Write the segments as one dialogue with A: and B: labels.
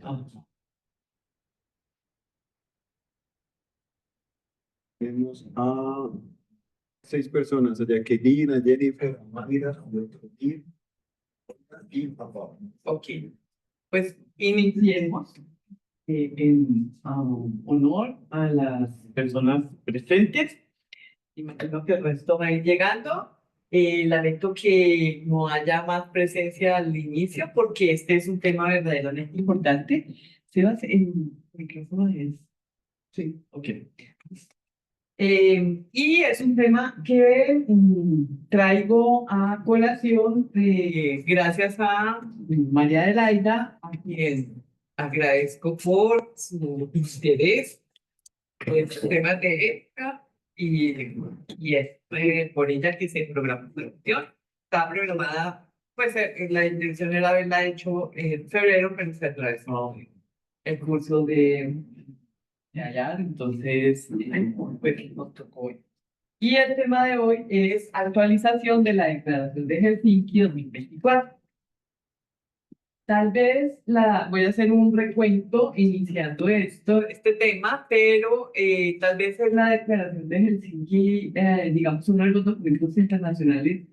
A: Ah,
B: Tenemos a 6 personas, o sea, que Dina, Jennifer, Mayra, y papá.
A: ok, pues iniciemos en honor a las personas presentes. Imagino que el resto va a ir llegando. Lamento que no haya más presencia al inicio porque este es un tema verdaderamente importante. Sebas, el micrófono es... Sí, ok. Y es un tema que traigo a colación gracias a María Adelaida, a quien agradezco por su interés en temas de ética y es por ella que se programó la cuestión. Está programada, pues la intención era haberla hecho en febrero, pero se atravesó el curso de allá, entonces pues nos tocó hoy. Y el tema de hoy es actualización de la Declaración de Helsinki 2024. Tal vez voy a hacer un recuento iniciando este tema, pero tal vez es la Declaración de Helsinki, digamos, uno de los documentos internacionales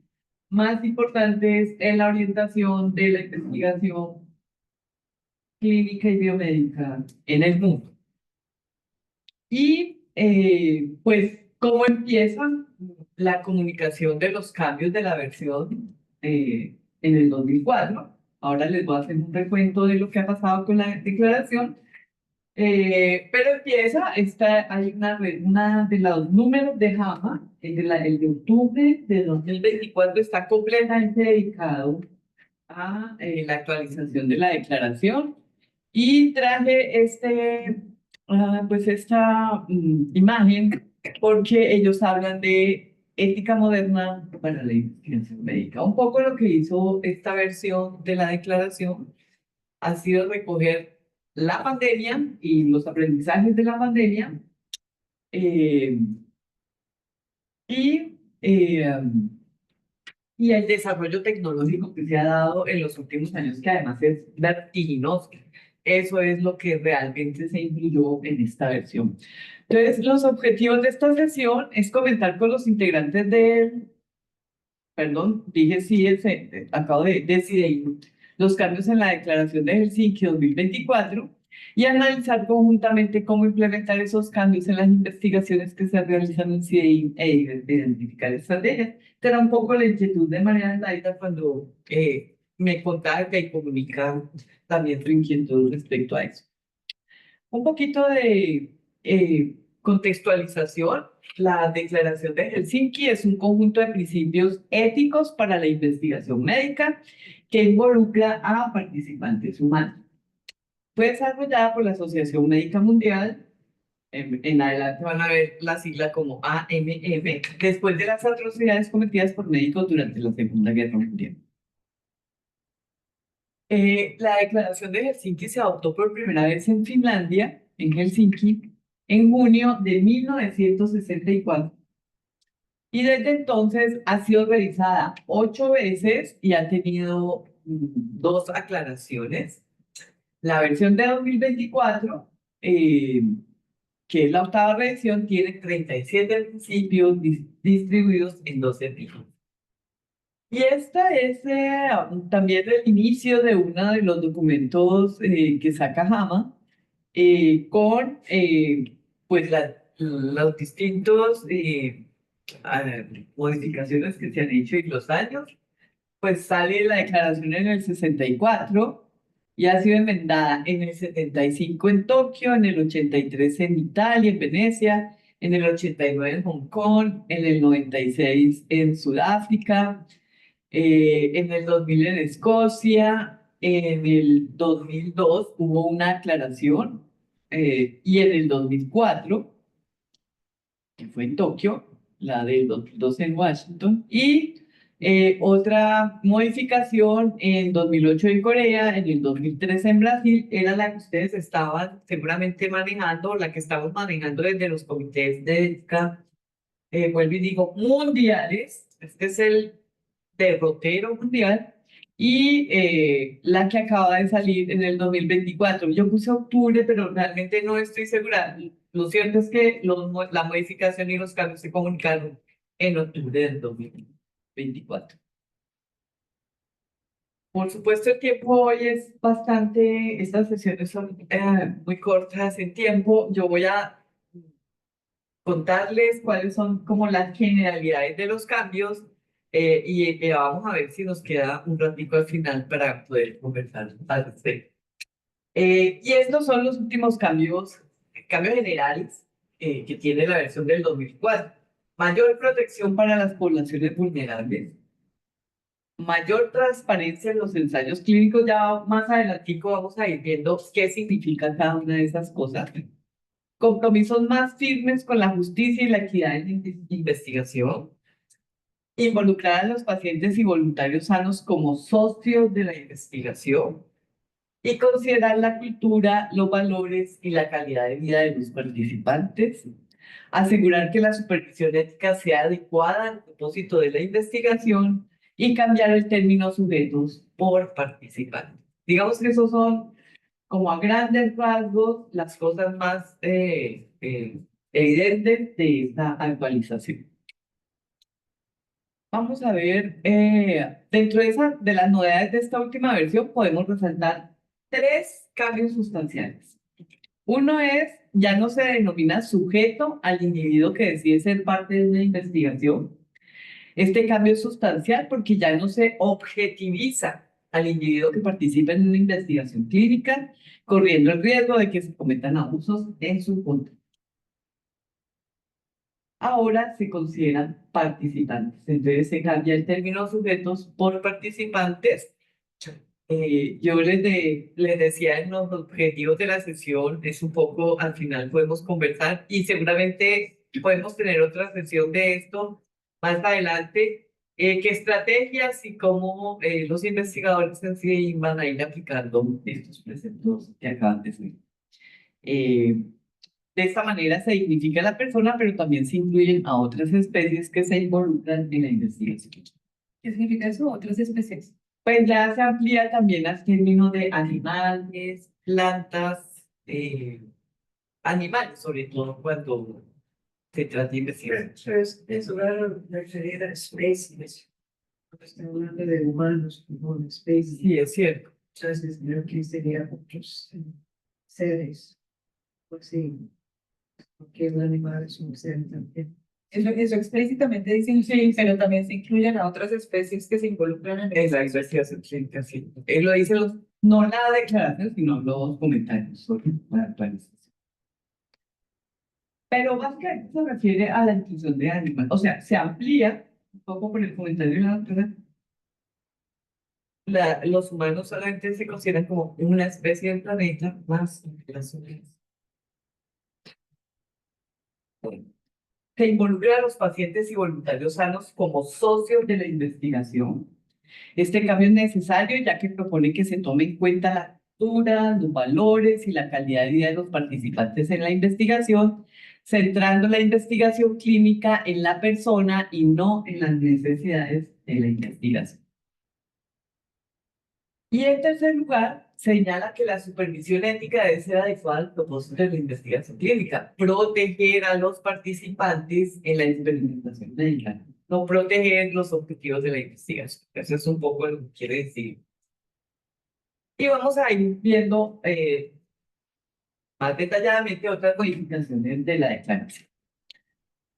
A: más importantes en la orientación de la investigación clínica y biomédica en el mundo. Y pues, ¿cómo empieza la comunicación de los cambios de la versión en el 2004? Ahora les voy a hacer un recuento de lo que ha pasado con la declaración, pero empieza, hay una de los números de JAMA, el de octubre de 2024 está completamente dedicado a la actualización de la declaración y traje pues esta imagen porque ellos hablan de ética moderna para la investigación médica. Un poco lo que hizo esta versión de la declaración ha sido recoger la pandemia y los aprendizajes de la pandemia eh, y, eh, y el desarrollo tecnológico que se ha dado en los últimos años, que además es vertiginoso. Eso es lo que realmente se incluyó en esta versión. Entonces, los objetivos de esta sesión es comentar con los integrantes perdón, dije sí, acabo de decidir los cambios en la Declaración de Helsinki 2024 y analizar conjuntamente cómo implementar esos cambios en las investigaciones que se realizan en CIDEI e identificar estrategias. Era un poco la inquietud de María Laida cuando me contaba que comunica también su inquietud respecto a eso. Un poquito de contextualización. La Declaración de Helsinki es un conjunto de principios éticos para la investigación médica que involucra a participantes humanos. Fue desarrollada por la Asociación Médica Mundial. En adelante van a ver la sigla como AMM, después de las atrocidades cometidas por médicos durante la Segunda Guerra Mundial. La Declaración de Helsinki se adoptó por primera vez en Finlandia, en Helsinki, en junio de 1964. Y desde entonces ha sido revisada 8 veces y ha tenido dos aclaraciones. La versión de 2024, eh, que es la octava revisión, tiene 37 principios distribuidos en 12 títulos. Y esta es también el inicio de uno de los documentos que saca JAMA con pues los distintos modificaciones que se han hecho en los años. Pues sale la declaración en el 64 y ha sido enmendada en el 75 en Tokio, en el 83 en Italia, en Venecia, en el 89 en Hong Kong, en el 96 en Sudáfrica, en el 2000 en Escocia, en el 2002 hubo una aclaración y en el 2004, que fue en Tokio, la del 2002 en Washington, y otra modificación en 2008 en Corea, en el 2013 en Brasil, era la que ustedes estaban seguramente manejando, la que estamos manejando desde los comités de ética, vuelvo y digo, mundiales. Este es el derrotero mundial y la que acaba de salir en el 2024. Yo puse octubre, pero realmente no estoy segura. Lo cierto es que la modificación y los cambios se comunicaron en octubre del 2024. Por supuesto, el tiempo hoy es bastante, estas sesiones son muy cortas en tiempo. Yo voy a contarles cuáles son como las generalidades de los cambios y vamos a ver si nos queda un ratico al final para poder conversar al respecto. Y estos son los últimos cambios generales que tiene la versión del 2004. Mayor protección para las poblaciones vulnerables, mayor transparencia en los ensayos clínicos. Ya más adelantico vamos a ir viendo qué significa cada una de esas cosas. Compromisos más firmes con la justicia y la equidad en la investigación. Involucrar a los pacientes y voluntarios sanos como socios de la investigación. Y considerar la cultura, los valores y la calidad de vida de los participantes. Asegurar que la supervisión ética sea adecuada al propósito de la investigación y cambiar el término sujetos por participantes. Digamos que esos son, como a grandes rasgos, las cosas más evidentes de esta actualización. Vamos a ver, dentro de las novedades de esta última versión, podemos resaltar tres cambios sustanciales. Uno es, ya no se denomina sujeto al individuo que decide ser parte de una investigación. Este cambio es sustancial porque ya no se objetiviza al individuo que participa en una investigación clínica, corriendo el riesgo de que se cometan abusos en su contra. Ahora se consideran participantes. Entonces se cambia el término sujetos por participantes. Yo les decía en los objetivos de la sesión, es un poco, al final podemos conversar y seguramente podemos tener otra sesión de esto más adelante, qué estrategias y cómo los investigadores en sí van a ir aplicando estos preceptos que acaban de ser. De esta manera se dignifica a la persona, pero también se incluyen a otras especies que se involucran en la investigación.
C: ¿Qué significa eso? Otras especies.
A: Pues ya se amplía también al término de animales, plantas, animales, sobre todo cuando se trata de investigación.
C: Es raro referir a especies. Porque estamos hablando de humanos como especies.
A: Sí, es cierto.
C: Entonces, creo que serían otros seres. Pues sí, porque un animal es un ser también. Eso explícitamente dicen sí, pero también se incluyen a otras especies que se involucran en
A: Es la investigación clínica, sí. Él lo dice no la declaración, sino los comentarios sobre la actualización. Pero básicamente se refiere a la inclusión de animales. O sea, se amplía un poco por el comentario de la doctora. Los humanos solamente se consideran como una especie del planeta más las humanas. Se involucra a los pacientes y voluntarios sanos como socios de la investigación. Este cambio es necesario ya que propone que se tome en cuenta la cultura, los valores y la calidad de vida de los participantes en la investigación, centrando la investigación clínica en la persona y no en las necesidades de la investigación. Y en tercer lugar, señala que la supervisión ética debe ser adecuada al propósito de la investigación clínica, proteger a los participantes en la experimentación médica, no proteger los objetivos de la investigación. Eso es un poco lo que quiere decir. Y vamos a ir viendo más detalladamente otras modificaciones de la declaración.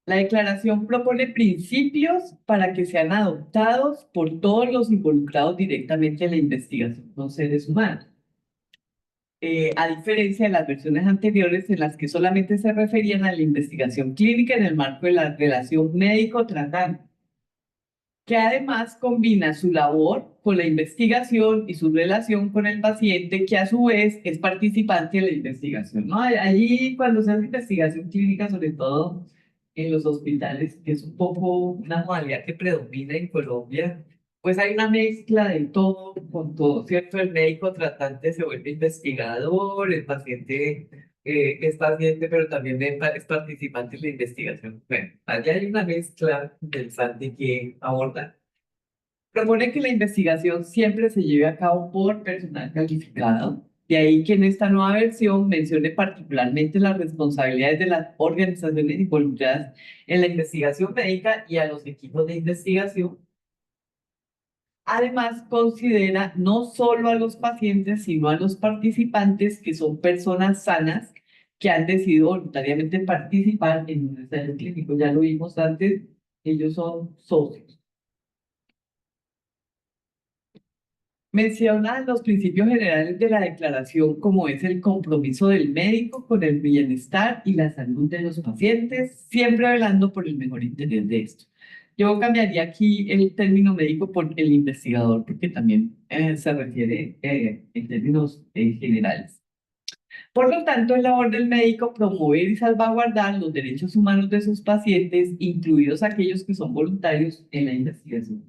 A: La declaración propone principios para que sean adoptados por todos los involucrados directamente en la investigación, no seres humanos. A diferencia de las versiones anteriores en las que solamente se referían a la investigación clínica en el marco de la relación médico-tratante, que además combina su labor con la investigación y su relación con el paciente, que a su vez es participante de la investigación, ¿no? Allí cuando se hace investigación clínica, sobre todo en los hospitales, que es un poco una modalidad que predomina en Colombia, pues hay una mezcla de todo con todo, ¿cierto? El médico tratante se vuelve investigador, el paciente es paciente, pero también es participante en la investigación. Bueno, allá hay una mezcla interesante que abordar. Propone que la investigación siempre se lleve a cabo por personal calificado. De ahí que en esta nueva versión mencione particularmente las responsabilidades de las organizaciones involucradas en la investigación médica y a los equipos de investigación. Además, considera no solo a los pacientes, sino a los participantes, que son personas sanas que han decidido voluntariamente participar en un ensayo clínico. Ya lo vimos antes, ellos son socios. Menciona los principios generales de la declaración, como es el compromiso del médico con el bienestar y la salud de los pacientes, siempre velando por el mejor interés de esto. Yo cambiaría aquí el término médico por el investigador, porque también se refiere en términos generales. Por lo tanto, es labor del médico promover y salvaguardar los derechos humanos de sus pacientes, incluidos aquellos que son voluntarios en la investigación.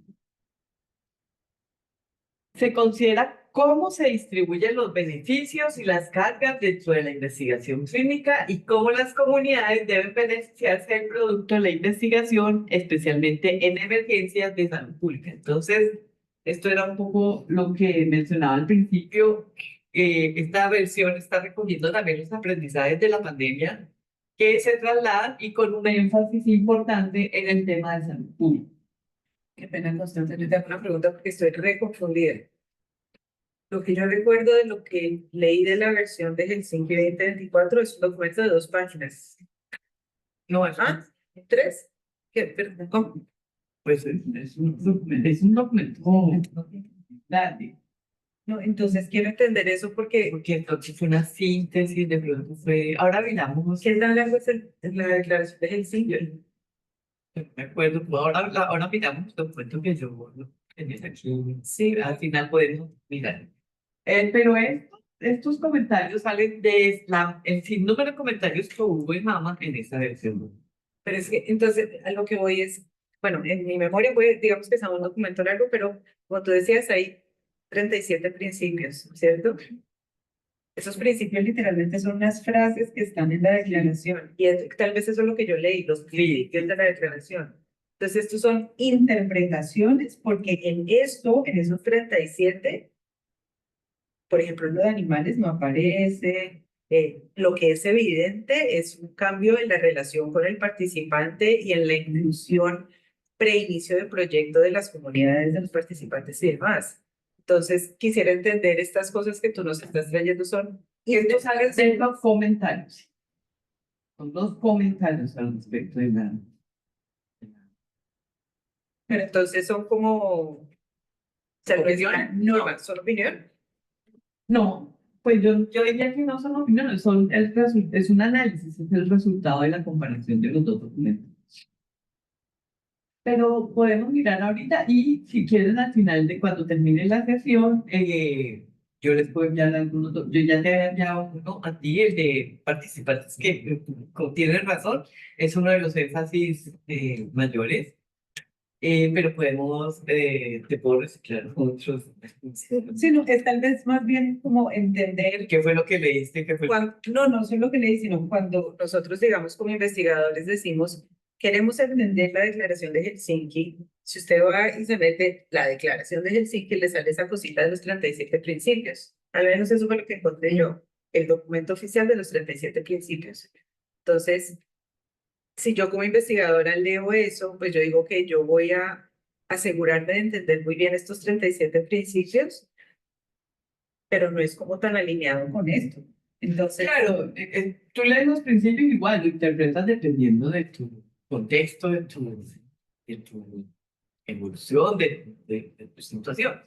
A: Se considera cómo se distribuyen los beneficios y las cargas dentro de la investigación clínica y cómo las comunidades deben beneficiarse del producto de la investigación, especialmente en emergencias de salud pública. Entonces, esto era un poco lo que mencionaba al principio. Esta versión está recogiendo también los aprendizajes de la pandemia que se trasladan y con un énfasis importante en el tema de salud pública.
C: Qué pena, Constanza, yo te hago una pregunta porque estoy reconfundida. Lo que yo recuerdo de lo que leí de la versión de Helsinki 2024 es un documento de 2 páginas.
A: No, es
C: ¿Ah? ¿3? ¿Qué? Perdón, ¿cómo?
A: pues es un documento, grande,
C: No, entonces quiero entender eso porque
A: porque entonces fue una síntesis, de pronto fue, ahora miramos,
C: ¿qué tan largo es la declaración de Helsinki?
A: yo no me acuerdo, pues ahora miramos el documento que yo no tenía aquí, sí, al final podemos mirar. Pero estos comentarios salen de el sinnúmero de comentarios que hubo en Mama en esta versión.
C: Pero es que entonces a lo que voy es, bueno, en mi memoria digamos que es un documento largo, pero como tú decías, hay 37 principios, ¿cierto? Esos principios literalmente son unas frases que están en la declaración y tal vez eso es lo que yo leí, los principios de la declaración. Entonces, estos son interpretaciones porque en esos 37, por ejemplo, lo de animales no aparece. Lo que es evidente es un cambio en la relación con el participante y en la inclusión preinicio del proyecto de las comunidades de los participantes y demás. Entonces, quisiera entender estas cosas que tú nos estás trayendo son
A: Esto sale de los comentarios. Son dos comentarios al respecto de la...
C: pero entonces son como
A: ¿Opiniones?
C: normas, son opinión.
A: No, pues yo diría que no son opiniones, es un análisis, es el resultado de la comparación de los dos documentos. Pero podemos mirar ahorita y si quieren al final de cuando termine la sesión, yo les puedo enviar algunos, yo ya te había enviado uno a ti, el de participantes, que tienen razón, es uno de los énfasis mayores, pero te puedo reciclar otros.
C: Sí, no, es tal vez más bien como entender.
A: ¿Qué fue lo que leíste? ¿Qué fue?
C: No sé lo que leí, sino cuando nosotros, digamos, como investigadores decimos, queremos entender la declaración de Helsinki. Si usted va y se mete la declaración de Helsinki, le sale esa cosita de los 37 principios. Al menos eso fue lo que encontré yo, el documento oficial de los 37 principios. Entonces, si yo como investigadora leo eso, pues yo digo que yo voy a asegurarme de entender muy bien estos 37 principios, pero no es como tan alineado con esto. Entonces,
A: Claro, tú lees los principios igual, lo interpretas dependiendo de tu contexto, de tu evolución, de tu situación.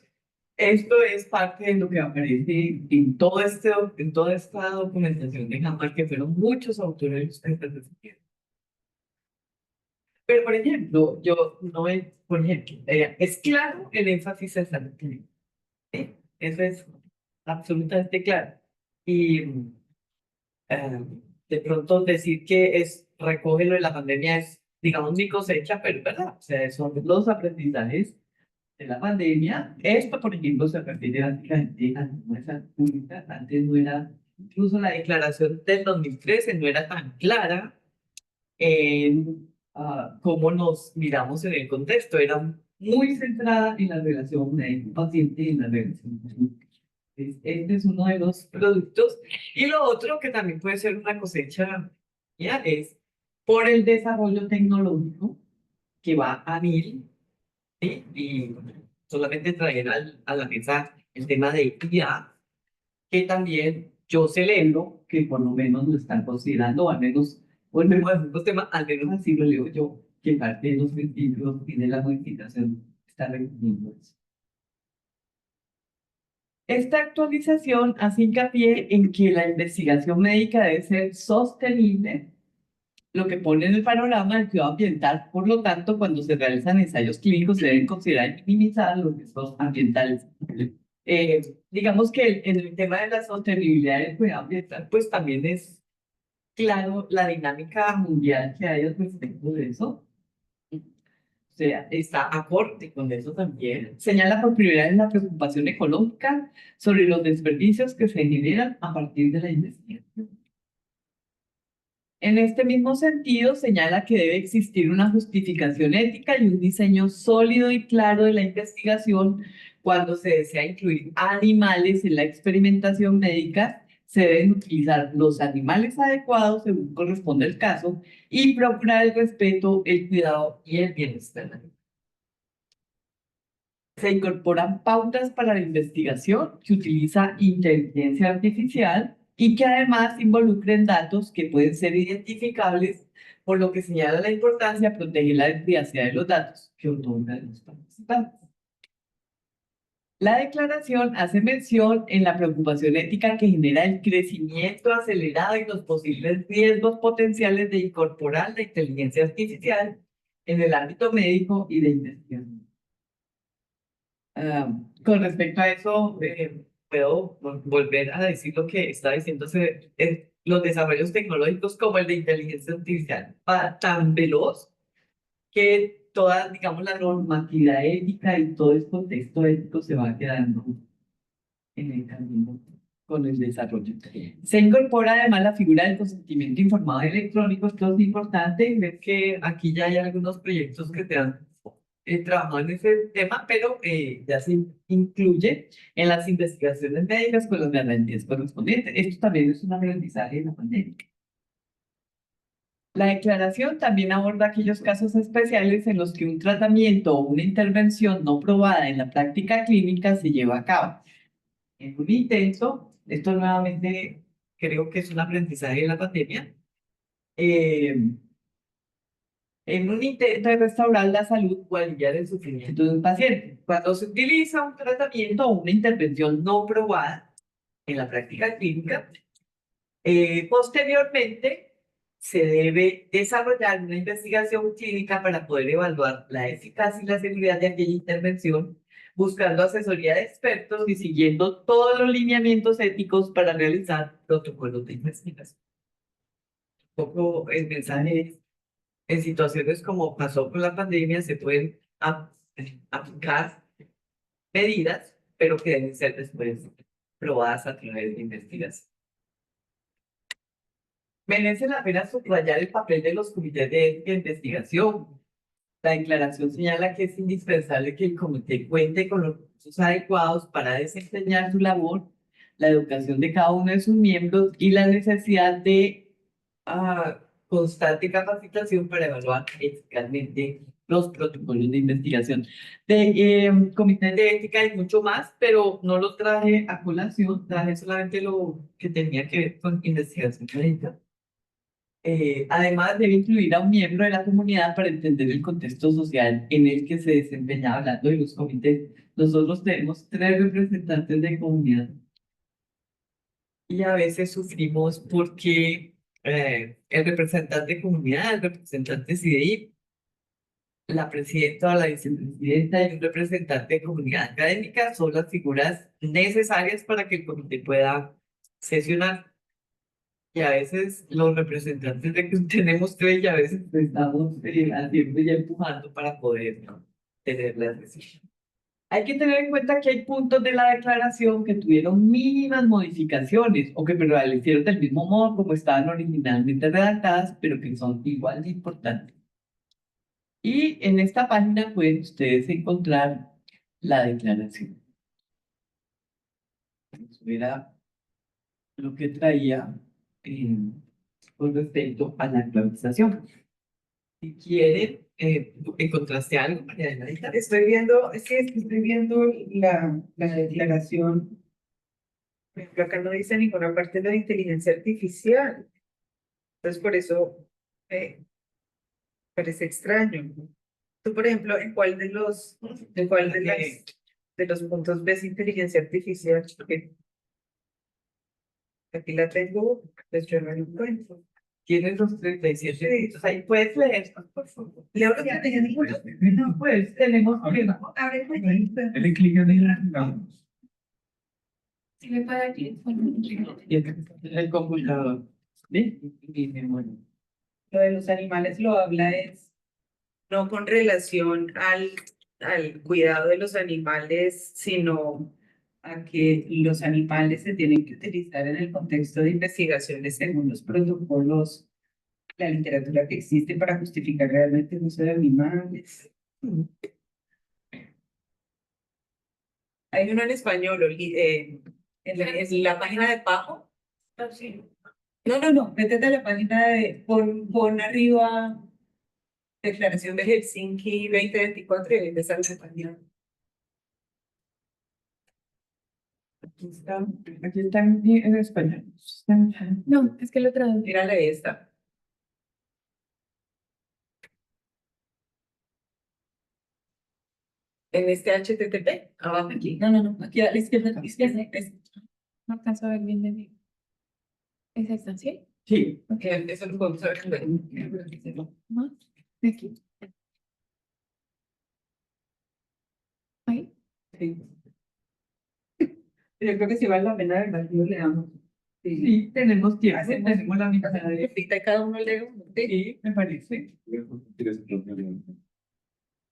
A: Esto es parte de lo que aparece en en toda esta documentación de Hammer, que fueron muchos autores los que se refirieron. Pero, por ejemplo, yo no es, por ejemplo, es claro el énfasis en salud pública. ¿Sí? Eso es absolutamente claro. Y de pronto decir que recoge lo de la pandemia es, digamos, mi cosecha, pero es verdad. O sea, son los aprendizajes de la pandemia. Esto, por ejemplo, se refiere básicamente a la salud pública. Antes no era, incluso la declaración del 2013 no era tan clara en cómo nos miramos en el contexto. Era muy centrada en la relación médico-paciente y en la relación clínica. Este es uno de los productos. Y lo otro que también puede ser una cosecha ya es por el desarrollo tecnológico que va a mil, ¿sí? Y solamente traer a la mesa el tema de equidad, que también yo celebro que por lo menos lo están considerando, o al menos, volvemos a los temas, al menos así lo leo yo, que parte de los principios y de la modificación está recogiendo eso. Esta actualización hace hincapié en que la investigación médica debe ser sostenible, lo que pone en el panorama del cuidado ambiental. Por lo tanto, cuando se realizan ensayos clínicos, se deben considerar y minimizar los riesgos ambientales. Digamos que en el tema de la sostenibilidad del cuidado ambiental, pues también es claro la dinámica mundial que hay al respecto de eso. O sea, está acorde con eso también. Señala por primera vez la preocupación ecológica sobre los desperdicios que se generan a partir de la investigación. En este mismo sentido, señala que debe existir una justificación ética y un diseño sólido y claro de la investigación cuando se desea incluir animales en la experimentación médica. Se deben utilizar los animales adecuados según corresponde el caso y procurar el respeto, el cuidado y el bienestar. Se incorporan pautas para la investigación que utiliza inteligencia artificial y que además involucren datos que pueden ser identificables, por lo que señala la importancia de proteger la privacidad de los datos que otorgan los participantes. La declaración hace mención en la preocupación ética que genera el crecimiento acelerado y los posibles riesgos potenciales de incorporar la inteligencia artificial en el ámbito médico y de investigación. Con respecto a eso, puedo volver a decir lo que está diciéndose, los desarrollos tecnológicos como el de inteligencia artificial va tan veloz que toda, digamos, la normatividad ética y todo el contexto ético se va quedando en el camino con el desarrollo. Se incorpora además la figura del consentimiento informado electrónico. Esto es importante, ver que aquí ya hay algunos proyectos que se han trabajado en ese tema, pero ya se incluye en las investigaciones médicas con las garantías correspondientes. Esto también es un aprendizaje de la pandemia. La declaración también aborda aquellos casos especiales en los que un tratamiento o una intervención no probada en la práctica clínica se lleva a cabo. En un intento, esto nuevamente creo que es un aprendizaje de la pandemia, en un intento de restaurar la salud o aliviar el sufrimiento de un paciente. Cuando se utiliza un tratamiento o una intervención no probada en la práctica clínica, posteriormente se debe desarrollar una investigación clínica para poder evaluar la eficacia y la seguridad de aquella intervención, buscando asesoría de expertos y siguiendo todos los lineamientos éticos para realizar protocolos de investigación. Un poco el mensaje es, en situaciones como pasó con la pandemia, se pueden aplicar medidas, pero que deben ser después probadas a través de investigación. Merece la pena subrayar el papel de los comités de ética e investigación. La declaración señala que es indispensable que el comité cuente con los recursos adecuados para desempeñar su labor, la educación de cada uno de sus miembros y la necesidad de constante capacitación para evaluar eficazmente los protocolos de investigación. De comités de ética hay mucho más, pero no los traje a colación, traje solamente lo que tenía que ver con investigación médica. Además, debe incluir a un miembro de la comunidad para entender el contexto social en el que se desempeña. Hablando de los comités, nosotros tenemos 3 representantes de comunidad y a veces sufrimos porque el representante de comunidad, el representante CIDI, la presidenta o la vicepresidenta y un representante de comunidad académica son las figuras necesarias para que el comité pueda sesionar. Y a veces los representantes de que tenemos 3 y a veces estamos haciendo y empujando para poder tener la decisión. Hay que tener en cuenta que hay puntos de la declaración que tuvieron mínimas modificaciones o que prevalecieron del mismo modo como estaban originalmente redactadas, pero que son igual de importantes. Y en esta página pueden ustedes encontrar la declaración. Eso era lo que traía con respecto a la actualización. Si quieren, ¿encontraste algo, María Adelaida?
C: Estoy viendo, es que estoy viendo la declaración. Por ejemplo, acá no dice en ninguna parte lo de inteligencia artificial. Entonces, por eso parece extraño. Tú, por ejemplo, ¿en cuál de los puntos ves inteligencia artificial? Porque aquí la tengo, pues yo no la encuentro.
A: Tienes los 37
C: Sí.
A: puntos. Ahí puedes leer, por favor.
C: Leo los que te digo.
A: No, pues tenemos que...
C: Abre
B: Dale clic en el
D: Si me puede dar clic
A: Y el computador. ¿Sí? Y memoria.
C: Lo de los animales lo habla es no con relación al cuidado de los animales, sino a que los animales se tienen que utilizar en el contexto de investigaciones según los protocolos, la literatura que existe para justificar realmente el uso de animales. Hay uno en español, en la página de Pajo. No, métete a la página pon arriba Declaración de Helsinki 2024 y ahí te sale esa página.
A: Aquí está en español.
D: No, es que lo traducí.
C: Mírale esta. En este HTTP, abajo aquí. No, aquí a la izquierda,
D: No alcanzo a ver bien de mí. ¿Es esta, sí?
A: Sí.
C: Eso lo podemos ver.
D: Más. De aquí. Ahí.
C: Sí. Yo creo que si vale la pena, ¿verdad? Lo leamos.
A: Sí, tenemos tiempo.
C: Hacemos-
A: Tenemos la mitad de...
C: Ahorita cada uno lee uno.
A: Sí, me parece.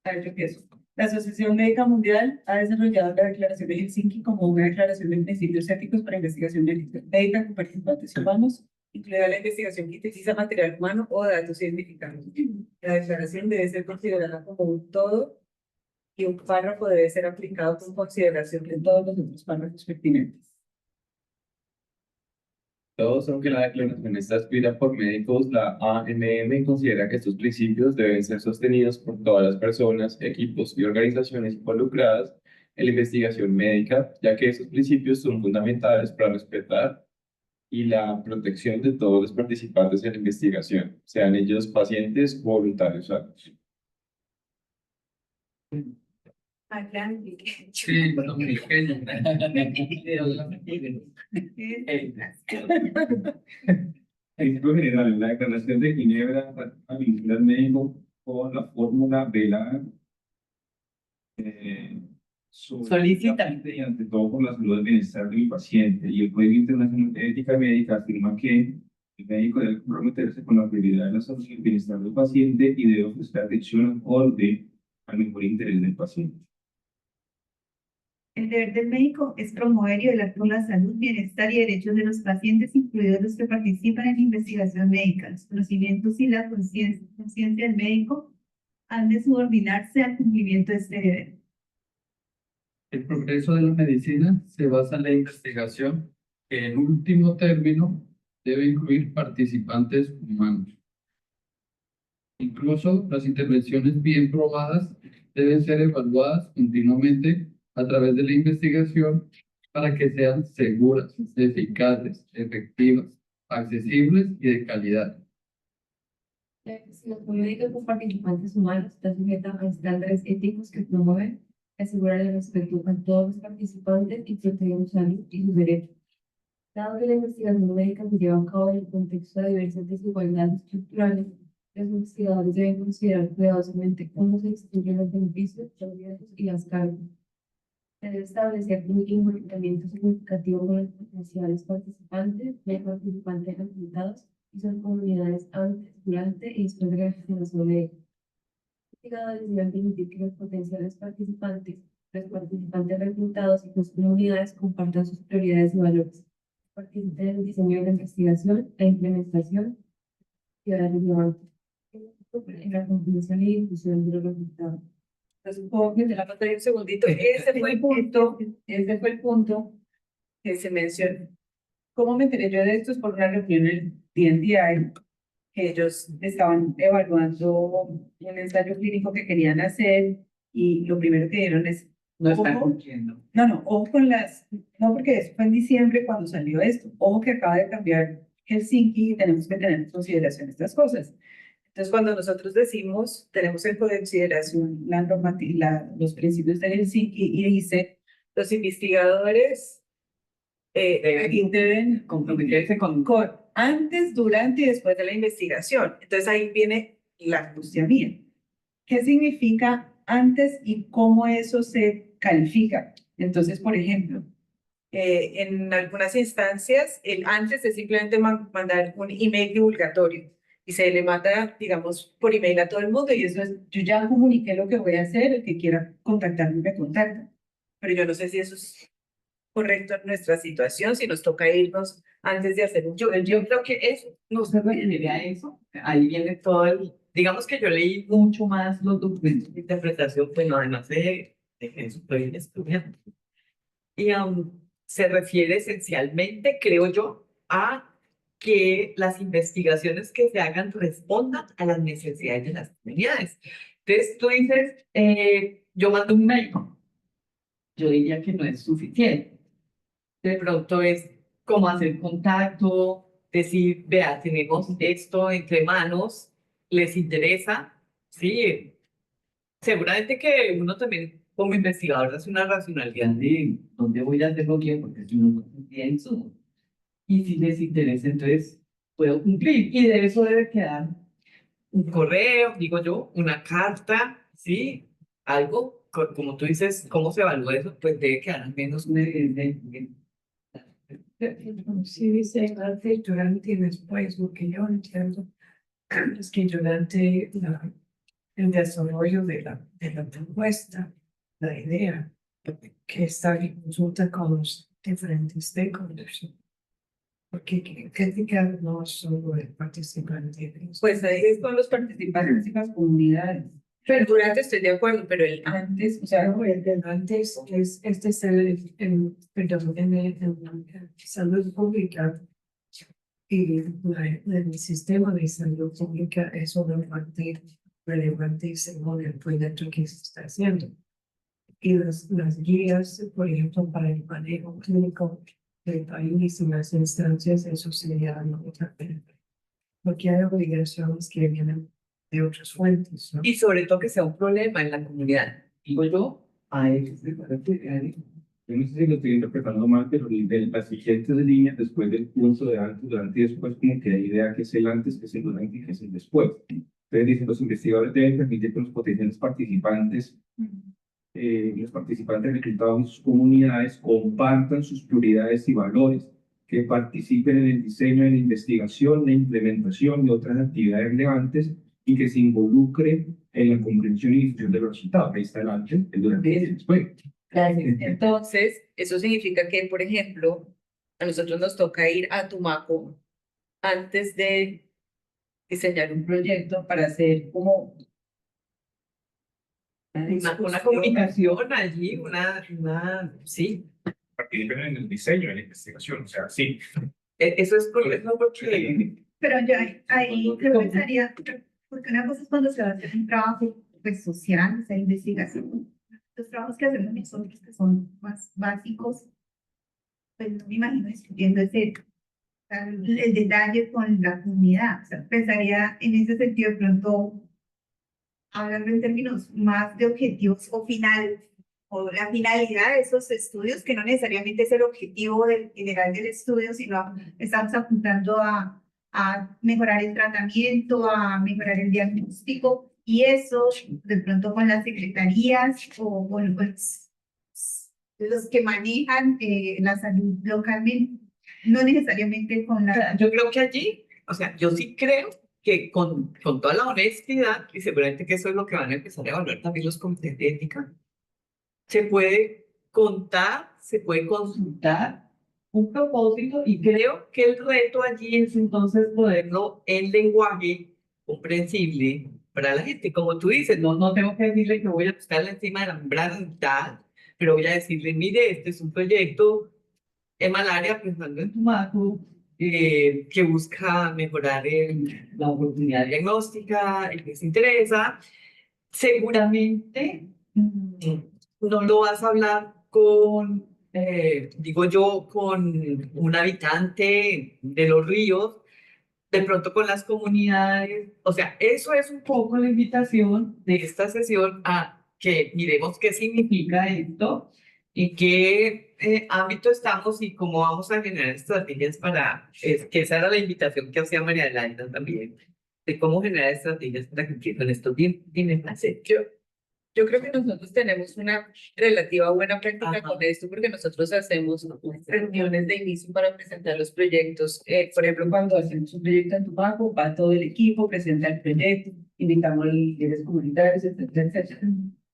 C: A ver, yo empiezo. La Asociación Médica Mundial ha desarrollado la Declaración de Helsinki como una declaración de principios éticos para investigación médica con participantes humanos, incluida la investigación que utiliza material humano o datos científicos. La declaración debe ser considerada como un todo y un párrafo debe ser aplicado con consideración de todos los otros párrafos pertinentes.
E: Todos, aunque la declaración está escrita por médicos, la AMM considera que estos principios deben ser sostenidos por todas las personas, equipos y organizaciones involucradas en la investigación médica, ya que estos principios son fundamentales para respetar y la protección de todos los participantes en la investigación, sean ellos pacientes o voluntarios activos.
A: Sí, son pequeños.
B: En general, la Declaración de Ginebra vincula al médico con la fórmula de la
A: Solicita.
B: y ante todo por la salud y el bienestar del paciente. Y el Código Internacional de Ética Médica afirma que el médico debe comprometerse con la prioridad de la salud y el bienestar del paciente y debe ofrecer atención acorde al mejor interés del paciente.
F: El deber del médico es promover y velar por la salud, bienestar y derechos de los pacientes, incluidos los que participan en la investigación médica. Los conocimientos y la conciencia del médico han de subordinarse al cumplimiento de este deber.
G: El progreso de la medicina se basa en la investigación, que en último término debe incluir participantes humanos. Incluso las intervenciones bien probadas deben ser evaluadas continuamente a través de la investigación para que sean seguras, eficaces, efectivas, accesibles y de calidad.
D: La investigación médica con participantes humanos está sujeta a estándares éticos que promueven y aseguran el respeto a todos los participantes y protegen su salud y sus derechos. Dado que la investigación médica se lleva a cabo en el contexto de diversas desigualdades estructurales, los investigadores deben considerar cuidadosamente cómo se distribuyen los beneficios, los riesgos y las cargas. Se debe establecer un involucramiento significativo con los potenciales participantes, los participantes reclutados y sus comunidades antes, durante y después de la investigación médica. Los investigadores deben permitir que los potenciales participantes, los participantes reclutados y sus comunidades compartan sus prioridades y valores. Participen en el diseño de la investigación, la implementación y la relevancia. en la comprensión y difusión de los resultados.
C: Entonces, puedo meter la pantalla un segundito. Ese fue el punto que se mencionó. ¿Cómo me enteré yo de esto? Es por una reunión en el DNDi, que ellos estaban evaluando un ensayo clínico que querían hacer y lo primero que dieron es,
A: No está
C: ojo,
A: cumpliendo.
C: ojo con no, porque eso fue en diciembre cuando salió esto, ojo que acaba de cambiar Helsinki y tenemos que tener en consideración estas cosas. Entonces, cuando nosotros decimos, tenemos en consideración los principios de Helsinki y dice, los investigadores deben
A: Comprometerse con
C: antes, durante y después de la investigación. Entonces ahí viene la angustia mía. ¿Qué significa antes y cómo eso se califica? Entonces, por ejemplo, en algunas instancias, el antes es simplemente mandar un email divulgatorio y se le manda, digamos, por email a todo el mundo y eso es, yo ya comuniqué lo que voy a hacer, el que quiera contactarme me contacta. Pero yo no sé si eso es correcto en nuestra situación, si nos toca irnos antes de hacer un...
A: Yo creo que eso no se refiere a eso. Ahí viene todo el... Digamos que yo leí mucho más los documentos de interpretación, pues no, además de eso estoy estudiando. Y se refiere esencialmente, creo yo, a que las investigaciones que se hagan respondan a las necesidades de las comunidades. Entonces tú dices, yo mando un mail. Yo diría que no es suficiente. De pronto es cómo hacer contacto, decir, vea, tenemos esto entre manos, les interesa, sí. Seguramente que uno también como investigador hace una racionalidad de dónde voy a hacerlo bien, porque si no, no pienso. Y si les interesa, entonces puedo cumplir. Y de eso debe quedar un correo, digo yo, una carta, ¿sí? Algo, como tú dices, ¿cómo se evalúa eso? Pues debe quedar al menos una evidencia.
H: Sí, dice antes, durante y después, lo que yo entiendo es que durante el desarrollo de la propuesta, la idea, que está en consulta con los diferentes stakeholders. Porque criticar no es solo el participante.
C: Pues ahí es con los participantes y las comunidades. Pero durante estoy de acuerdo, pero el antes, o sea,
H: No, el de antes este es perdón, en salud pública y el sistema de salud pública es una parte relevante según el proyecto que se está haciendo. Y las guías, por ejemplo, para el manejo clínico del país y las instancias, eso sería otra parte. Porque hay obligaciones que vienen de otras fuentes, ¿no?
A: Y sobre todo que sea un problema en la comunidad. Digo yo, a eso se refiere.
B: Yo no sé si lo estoy interpretando mal, pero de las siguientes líneas, después del punto de antes, durante y después, como que la idea que es el antes, que es el durante y que es el después. Entonces dicen, los investigadores deben permitir que los potenciales participantes, reclutados en sus comunidades, compartan sus prioridades y valores, que participen en el diseño de la investigación, la implementación de otras actividades relevantes y que se involucre en la comprensión y difusión de los resultados. Ahí está el antes, el durante y el después.
C: Entonces, eso significa que, por ejemplo, a nosotros nos toca ir a Tumaco antes de diseñar un proyecto para hacer como
A: Una comunicación allí, sí.
B: Participen en el diseño de la investigación, o sea, sí.
A: Eso es correcto porque
F: Pero yo ahí creo que estaría, porque una cosa es cuando se va a hacer un trabajo pues, social, o sea, investigación. Los trabajos que hacemos nosotros, que son más básicos, pues no me imagino discutiendo el detalle con la comunidad. O sea, pensaría en ese sentido de pronto, hablando en términos más de objetivos o la finalidad de esos estudios, que no necesariamente es el objetivo general del estudio, sino estamos apuntando a mejorar el tratamiento, a mejorar el diagnóstico, y eso de pronto con las secretarías o con los que manejan la salud localmente, no necesariamente con la...
A: yo creo que allí, o sea, yo sí creo que con toda la honestidad, y seguramente que eso es lo que van a empezar a evaluar también los comités de ética, se puede contar, se puede consultar un propósito y creo que el reto allí es entonces poderlo en lenguaje comprensible para la gente. Como tú dices, no tengo que decirle que voy a buscarla encima de la membrana y tal, pero voy a decirle, mire, este es un proyecto en malaria pensando en tumaco, que busca mejorar la oportunidad diagnóstica, y que les interesa. Seguramente no lo vas a hablar con, digo yo, con un habitante de los ríos, de pronto con las comunidades. O sea, eso es un poco la invitación de esta sesión a que miremos qué significa esto y qué ámbito estamos y cómo vamos a generar estrategias para, que esa era la invitación que hacía María Elena también, de cómo generar estrategias para cumplir con esto. Dime, Marcelo.
C: Yo creo que nosotros tenemos una relativa buena práctica
A: Ajá.
C: con esto porque nosotros hacemos reuniones de inicio para presentar los proyectos. Por ejemplo, cuando hacemos un proyecto en Tumaco, va todo el equipo, presenta el proyecto, invitamos a los líderes comunitarios, etcétera, etcétera.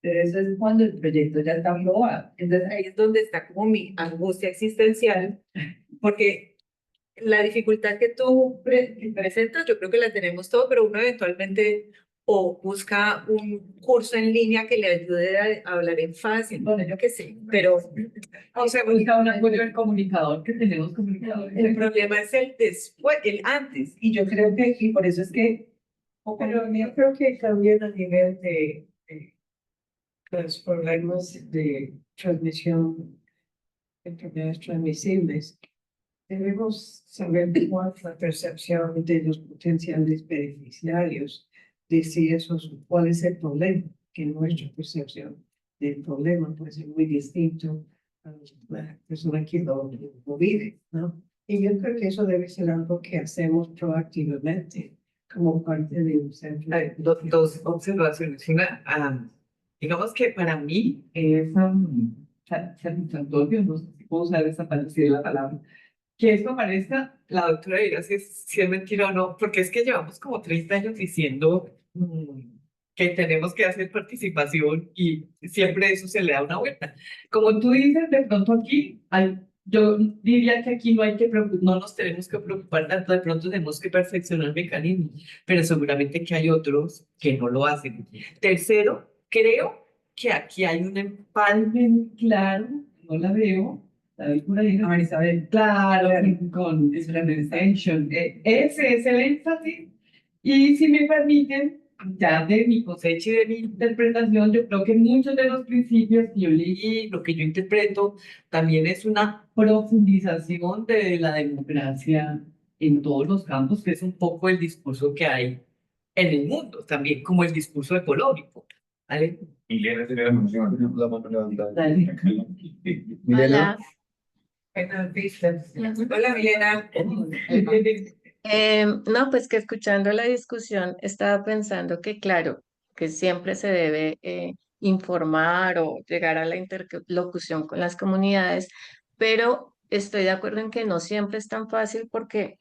C: Pero eso es cuando el proyecto ya está aprobado. Entonces ahí es donde está como mi angustia existencial, porque la dificultad que tú presentas, yo creo que la tenemos todo, pero uno eventualmente o busca un curso en línea que le ayude a hablar en fácil, bueno, yo qué sé, pero
A: O sea, busca un apoyo del comunicador, que tenemos comunicadores.
C: el problema es el después, el antes, y yo creo que, y por eso es que,
H: Pero yo creo que también a nivel de los problemas de transmisión, enfermedades transmisibles, debemos saber cuál es la percepción de los potenciales beneficiarios de si cuál es el problema, que nuestra percepción del problema puede ser muy distinto a la persona que lo vive, ¿no? Y yo creo que eso debe ser algo que hacemos proactivamente como parte de un centro.
A: Dos observaciones. Una, digamos que para mí es satisfactorio, no sé si puedo usar esa palabra, si es la palabra, que esto parezca, la doctora dirá si es mentira o no, porque es que llevamos como 30 años diciendo que tenemos que hacer participación y siempre eso se le da una vuelta. Como tú dices, de pronto aquí yo diría que aquí no hay que no nos tenemos que preocupar tanto, de pronto tenemos que perfeccionar mecanismos, pero seguramente que hay otros que no lo hacen. Tercero, creo que aquí hay un empalme muy claro, no la veo, la veo por ahí,
C: a Isabel,
A: claro, con Extension. Ese es el énfasis. Y si me permiten, ya de mi cosecha y de mi interpretación, yo creo que muchos de los principios que yo leí, lo que yo interpreto, también es una profundización de la democracia en todos los campos, que es un poco el discurso que hay en el mundo, también como el discurso ecológico. ¿Vale?
B: Milena tiene la mano levantada.
A: Dale.
I: Hola.
C: hola Milena.
I: No, pues que escuchando la discusión estaba pensando que claro, que siempre se debe informar o llegar a la interlocución con las comunidades, pero estoy de acuerdo en que no siempre es tan fácil porque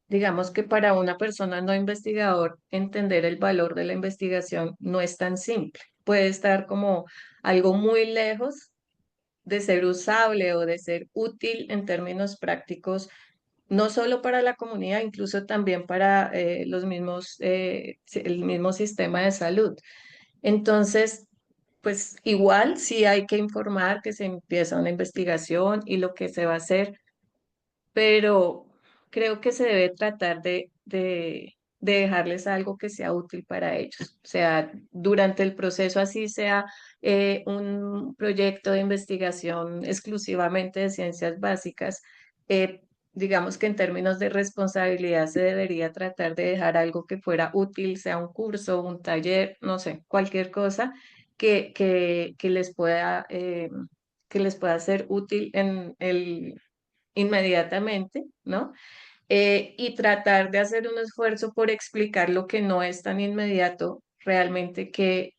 I: digamos que para una persona no investigador entender el valor de la investigación no es tan simple. Puede estar como algo muy lejos de ser usable o de ser útil en términos prácticos no solo para la comunidad, incluso también para el mismo sistema de salud. Entonces, pues igual sí hay que informar que se empieza una investigación y lo que se va a hacer, pero creo que se debe tratar de dejarles algo que sea útil para ellos. O sea, durante el proceso, así sea un proyecto de investigación exclusivamente de ciencias básicas, eh, digamos que en términos de responsabilidad se debería tratar de dejar algo que fuera útil, sea un curso, un taller, no sé, cualquier cosa que que les pueda ser útil en inmediatamente, ¿no? Y tratar de hacer un esfuerzo por explicar lo que no es tan inmediato, realmente qué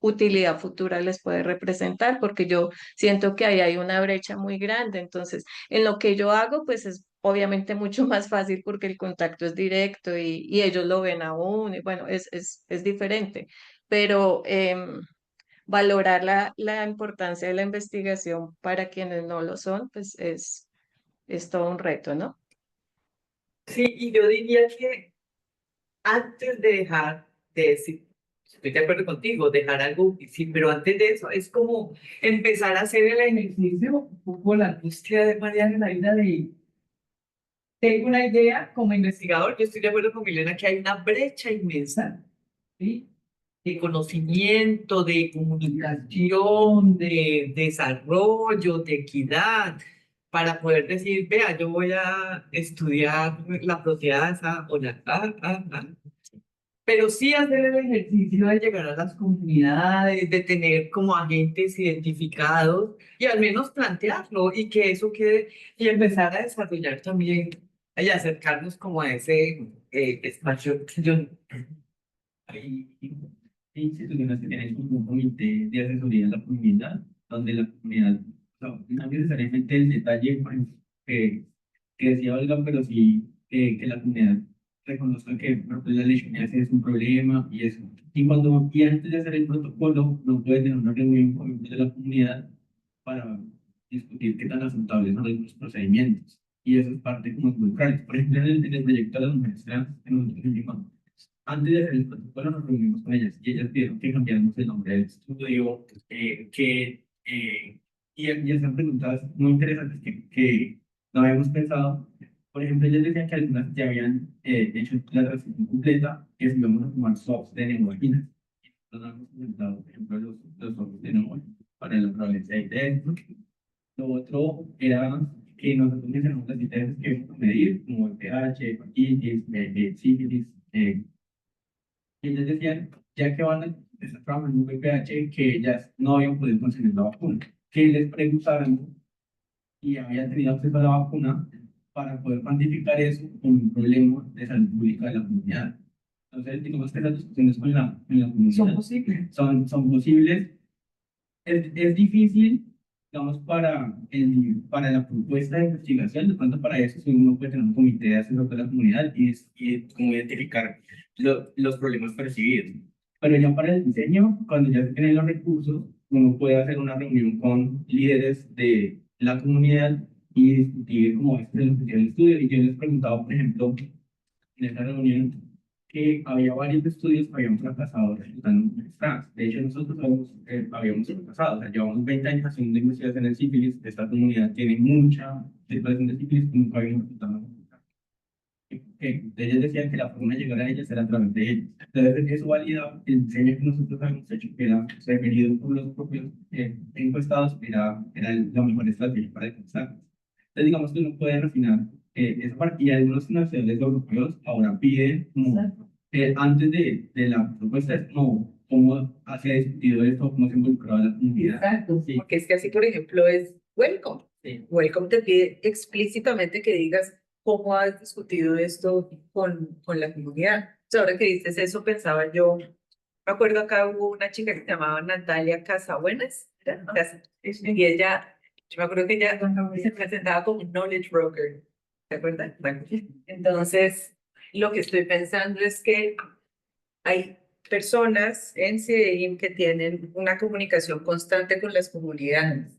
I: utilidad futura les puede representar, porque yo siento que ahí hay una brecha muy grande. Entonces, en lo que yo hago, pues es obviamente mucho más fácil porque el contacto es directo y ellos lo ven aún, y bueno, es diferente, pero valorar la importancia de la investigación para quienes no lo son, pues es todo un reto, ¿no?
A: Sí, y yo diría que antes de dejar de decir, estoy de acuerdo contigo, dejar algo, sí, pero antes de eso es como empezar a hacer el ejercicio, un poco la angustia de María de la vida de, tengo una idea como investigador, yo estoy de acuerdo con Milena que hay una brecha inmensa, ¿sí? De conocimiento, de comunicación, de desarrollo, de equidad, para poder decir, vea, yo voy a estudiar la propiedad esa o la pero sí hacer el ejercicio de llegar a las comunidades, de tener como agentes identificados y al menos plantearlo y que eso quede y empezar a desarrollar también y acercarnos como a ese espacio que yo...
B: Hay instituciones que tienen como un comité de asesoría a la comunidad, donde la comunidad, no necesariamente el detalle, por ejemplo, que decía Olga, pero sí que la comunidad reconozca que por ejemplo, la leishmaniasis es un problema y eso. Y antes de hacer el protocolo, no puede tener una reunión con miembros de la comunidad para discutir qué tan aceptables son los procedimientos. Y eso es parte como cultural. Por ejemplo, en el proyecto de las mujeres trans, que nosotros hicimos, antes de hacer el protocolo nos reunimos con ellas y ellas pidieron que cambiáramos el nombre del estudio, y hacían preguntas muy interesantes que no habíamos pensado. Por ejemplo, ellos decían que algunas ya habían hecho la transición completa, que si íbamos a tomar swaps de neurovaginas. Entonces, hemos comentado, por ejemplo, los swaps de neurovaginas para la prevalencia de ITS. Lo otro era que nosotros mencionamos las ITS que íbamos a medir, como el pH, hepatitis, sífilis, y ellos decían, ya que van a estar trabajando en un PPH, que ellas no habían podido conseguir la vacuna, que les preguntaran y habían tenido acceso a la vacuna para poder cuantificar eso como un problema de salud pública de la comunidad. Entonces, digamos que las discusiones con la comunidad
A: Son posibles.
B: son posibles. Es difícil, digamos, para la propuesta de investigación, de pronto para eso, si uno puede tener un comité de asesor de la comunidad y cómo identificar los problemas percibidos. Pero ya para el diseño, cuando ya se tienen los recursos, uno puede hacer una reunión con líderes de la comunidad y discutir cómo es el objetivo del estudio. Y yo les preguntaba, por ejemplo, en esta reunión, que había varios estudios que habían fracasado resultando mujeres trans. De hecho, nosotros habíamos fracasado. O sea, llevamos 20 años haciendo investigación en sífilis. Esta comunidad tiene mucha situación de sífilis y nunca habíamos resultado. Ellos decían que la forma de llegar a ellas era a través de ellos. Entonces, eso valida el diseño que nosotros habíamos hecho, que era referido por los propios encuestados, era la mejor estrategia para alcanzar. Entonces, digamos que uno puede refinar esa parte. Y algunos nacionales europeos ahora piden, como, antes de la propuesta, es como cómo se ha discutido esto, cómo se ha involucrado a la comunidad.
C: Exacto,
B: Sí.
C: porque es que así, por ejemplo, es welcome.
B: Sí.
C: Welcome te pide explícitamente que digas cómo has discutido esto con la comunidad. O sea, ahora que dices eso, pensaba yo, me acuerdo acá hubo una chica que se llamaba Natalia Casabuenas, ¿era? Y ella, yo me acuerdo que ella se presentaba como un knowledge broker, ¿te acuerdas? Bueno, entonces, lo que estoy pensando es que hay personas en CIDIM que tienen una comunicación constante con las comunidades.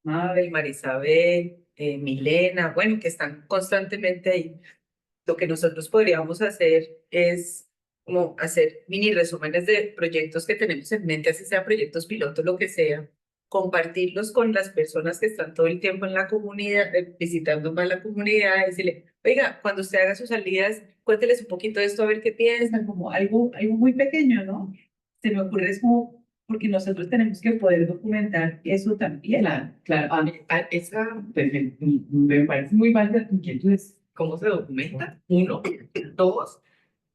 C: Mabel, Marisabel, Milena, bueno, que están constantemente ahí. Lo que nosotros podríamos hacer es como hacer mini resúmenes de proyectos que tenemos en mente, así sean proyectos pilotos, lo que sea, compartirlos con las personas que están todo el tiempo en la comunidad, visitando más la comunidad, decirle, oiga, cuando usted haga sus salidas, cuénteles un poquito de esto, a ver qué piensan, como algo muy pequeño, ¿no? Se me ocurre es como, porque nosotros tenemos que poder documentar eso también.
A: Claro, claro. Esa me parece muy válida tu inquietud es cómo se documenta. Uno, dos,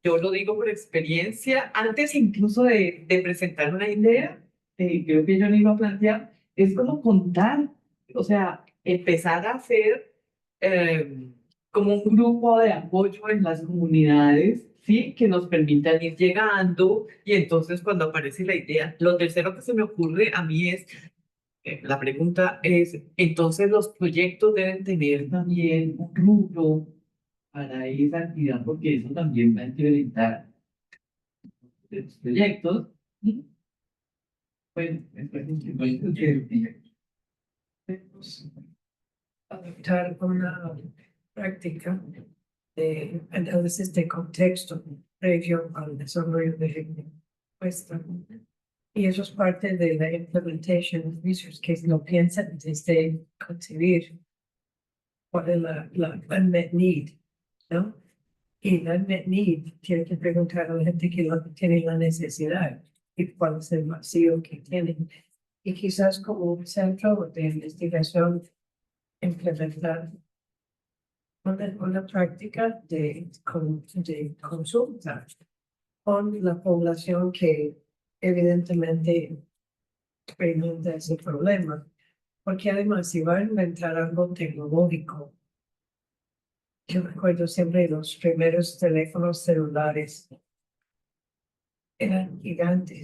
A: yo lo digo por experiencia, antes incluso de presentar una idea, creo que yo lo iba a plantear, es como contar, o sea, empezar a hacer como un grupo de apoyo en las comunidades, ¿sí? Que nos permitan ir llegando y entonces cuando aparece la idea, lo tercero que se me ocurre a mí es, la pregunta es, entonces los proyectos deben tener también un rubro para esa actividad, porque eso también va a implementar los proyectos. Bueno,
H: Adoptar una práctica de análisis de contexto previo al desarrollo de la encuesta. Y eso es parte de la implementation research, que lo piensan desde concebir cuál es la unmet need, ¿no? Y la unmet need tiene que preguntar a la gente que tiene la necesidad y cuál es el vacío que tienen. Y quizás como un centro de investigación implementar una práctica de consulta con la población que evidentemente experimenta ese problema. Porque además, si va a inventar algo tecnológico, yo recuerdo siempre los primeros teléfonos celulares eran gigantes.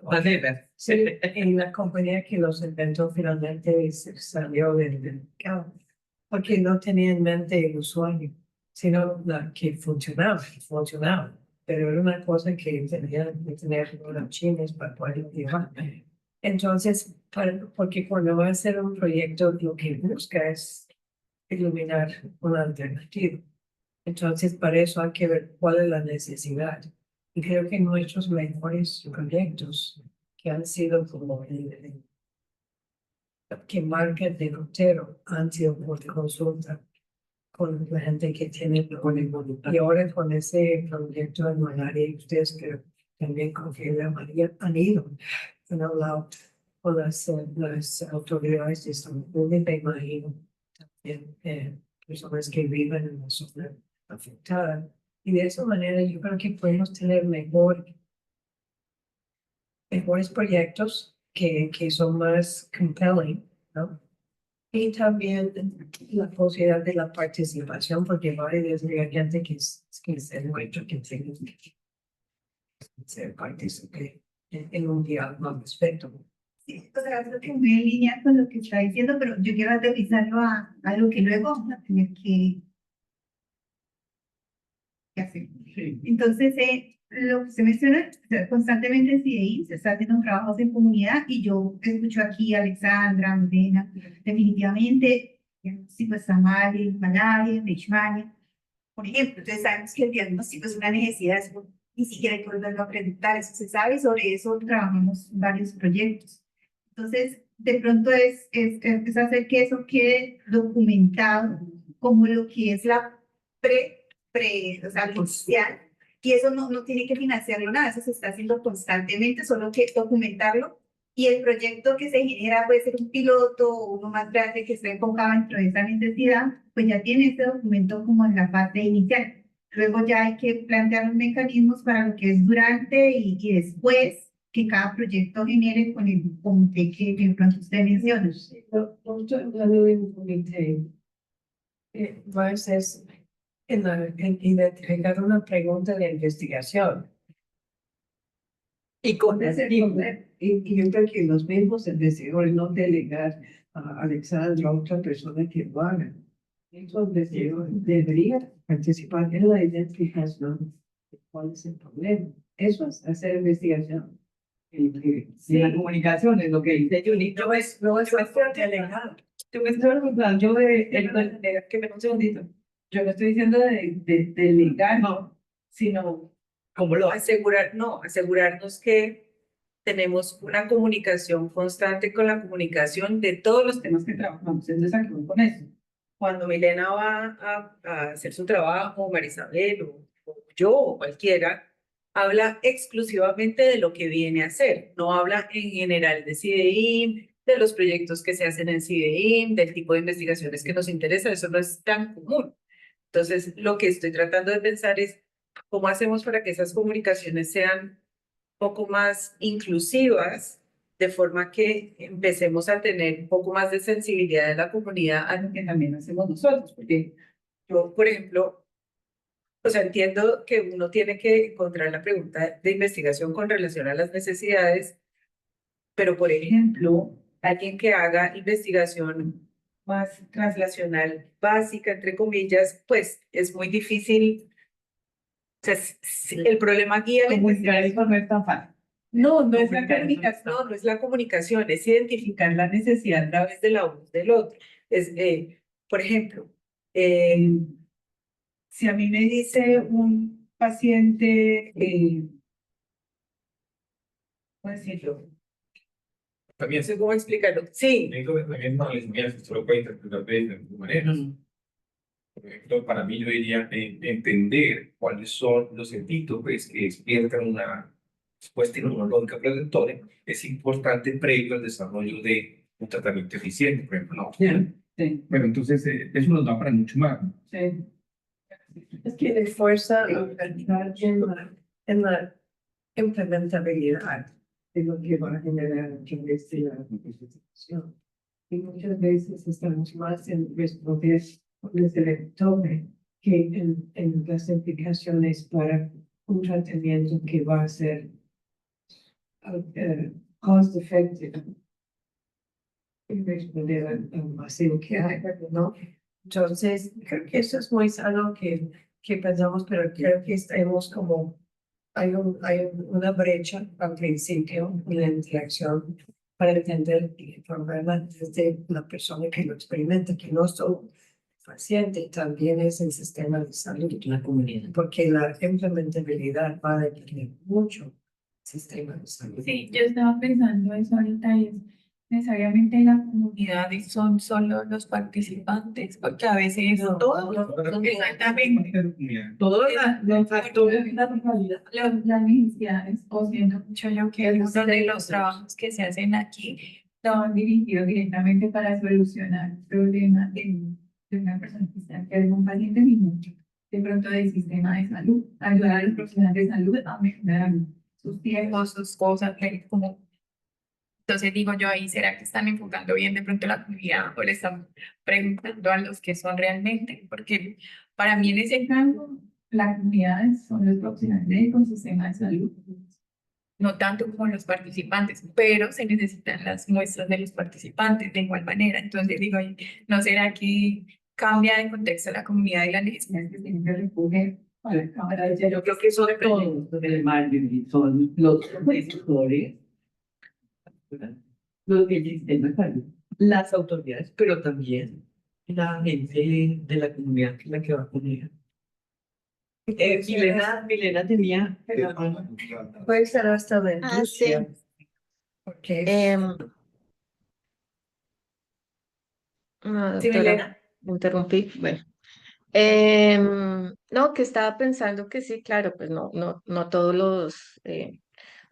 A: Maneras.
H: Sí, y la compañía que los inventó finalmente salió del mercado, porque no tenía en mente el usuario, sino la que funcionaba, pero era una cosa que tenía que tener unos chinos para poder llevar. Entonces, porque cuando va a hacer un proyecto, lo que busca es iluminar una alternativa. Entonces, para eso hay que ver cuál es la necesidad. Y creo que nuestros mejores proyectos que han sido como que marca el derrotero han sido por consulta con la gente que tiene voluntad. Y ahora con ese proyecto de Malaria, ustedes que también con Fiebre Amarilla han ido, han hablado con las autoridades de salud, me imagino, también personas que viven en la zona afectada. Y de esa manera yo creo que podemos tener mejores proyectos que son más compelling, ¿no? Y también la posibilidad de la participación, porque varias de gente que se encuentra que tiene que participar en un diálogo al respecto.
F: Sí, o sea, creo que muy en línea con lo que está diciendo, pero yo quiero aterrizarlo a lo que luego vamos a tener que hacer.
A: Sí.
F: Entonces, lo que se menciona, o sea, constantemente en CDI se está haciendo trabajos en comunidad y yo escucho aquí a Alexandra, Milena, definitivamente, diagnóstico está mal en malaria, en leishmania, por ejemplo. Entonces sabemos que el diagnóstico es una necesidad, eso ni siquiera hay que volverlo a preguntar, eso se sabe, sobre eso trabajamos varios proyectos. Entonces, de pronto es hacer que eso quede documentado como lo que es la o sea, inicial, y eso no tiene que financiarlo nada, eso se está haciendo constantemente, solo que documentarlo, y el proyecto que se genera puede ser un piloto o uno más grande que esté enfocado dentro de esa necesidad, pues ya tiene ese documento como en la fase inicial. Luego ya hay que plantear los mecanismos para lo que es durante y después que cada proyecto genere con el comité que de pronto usted menciona.
H: Nosotros hablando de un comité, va a ser en identificar una pregunta de investigación. Y con ese y yo creo que los mismos investigadores no delegar a Alexandra, a otra persona que lo haga. Estos investigadores deberían participar en la identificación de cuál es el problema. Eso es hacer investigación.
A: Sí, la comunicación es lo que dice Julie.
H: No es delegado.
A: Tú me estás hablando
C: Que me un segundito. Yo no estoy diciendo de delegar,
A: no,
C: sino
A: ¿cómo lo hace?
C: asegurarnos que tenemos una comunicación constante con la comunicación de todos los temas que trabajamos. Entonces, aquí voy con eso. Cuando Milena va a hacer su trabajo, Marisabel o yo o cualquiera, habla exclusivamente de lo que viene a hacer. No habla en general de CIDEIM, de los proyectos que se hacen en CIDEIM, del tipo de investigaciones que nos interesa. Eso no es tan común. Entonces, lo que estoy tratando de pensar es cómo hacemos para que esas comunicaciones sean un poco más inclusivas, de forma que empecemos a tener un poco más de sensibilidad de la comunidad a lo que también hacemos nosotros. Porque yo, por ejemplo, o sea, entiendo que uno tiene que encontrar la pregunta de investigación con relación a las necesidades, pero, por ejemplo, alguien que haga investigación más translacional básica, entre comillas, pues es muy difícil. O sea, el problema aquí es
A: Comunicar eso no es tan fácil.
C: no es la
A: Comunicar eso
C: comunicación, no es la comunicación, es identificar la necesidad a través de la voz del otro. Por ejemplo, si a mí me dice un paciente, ¿cómo decirlo?
B: También
C: No sé cómo explicarlo. Sí.
B: también usted lo puede interpretar de diferentes maneras. Por ejemplo, para mí yo diría entender cuáles son los epítopes que despiertan una respuesta inmunológica protectora es importante previo al desarrollo de un tratamiento eficiente, por ejemplo, ¿no?
C: Sí.
B: Pero entonces eso nos da para mucho más.
C: Sí. Es que le fuerza a pensar en la implementabilidad de lo que va a generar que investigar la investigación. Y muchas veces estamos más en responder desde el entorno que en las implicaciones para un tratamiento que va a ser cost effective y responder al vacío que hay, ¿no? Entonces, creo que eso es muy sano que pensamos, pero creo que estamos como, hay una brecha al principio en la interacción para entender el problema desde la persona que lo experimenta, que no solo el paciente, también es el sistema de salud, la comunidad, porque la implementabilidad va a depender mucho del sistema de salud.
F: Sí, yo estaba pensando eso ahorita y es necesariamente la comunidad y son solo los participantes, porque a veces
C: No,
F: todos, exactamente,
A: Todos los factores de la totalidad.
F: las necesidades, o siento mucho yo que algunos de los trabajos que se hacen aquí son dirigidos directamente para solucionar problemas de una persona que está enferma, un paciente mismo, de pronto del sistema de salud, ayudar a los profesionales de salud a mejorar sus tiempos, sus cosas, como entonces digo yo ahí, ¿será que están enfocando bien de pronto la comunidad o le están preguntando a los que son realmente? Porque para mí en ese caso, la comunidad son los profesionales médicos, sistema de salud, no tanto como los participantes, pero se necesitan las muestras de los participantes de igual manera. Entonces digo, ¿no será que cambia de contexto la comunidad y las necesidades que tienen que recoger a la Cámara?
A: Yo creo que son todos del marketing, son los profesores, los del sistema de salud, las autoridades, pero también la gente de la comunidad que es la que va a poner. Milena tenía.
C: Puede ser hasta la industria, porque
I: Em, no,
C: sí,
I: doctora,
C: Milena.
I: interrumpí. Bueno, no, que estaba pensando que sí, claro, pues no todos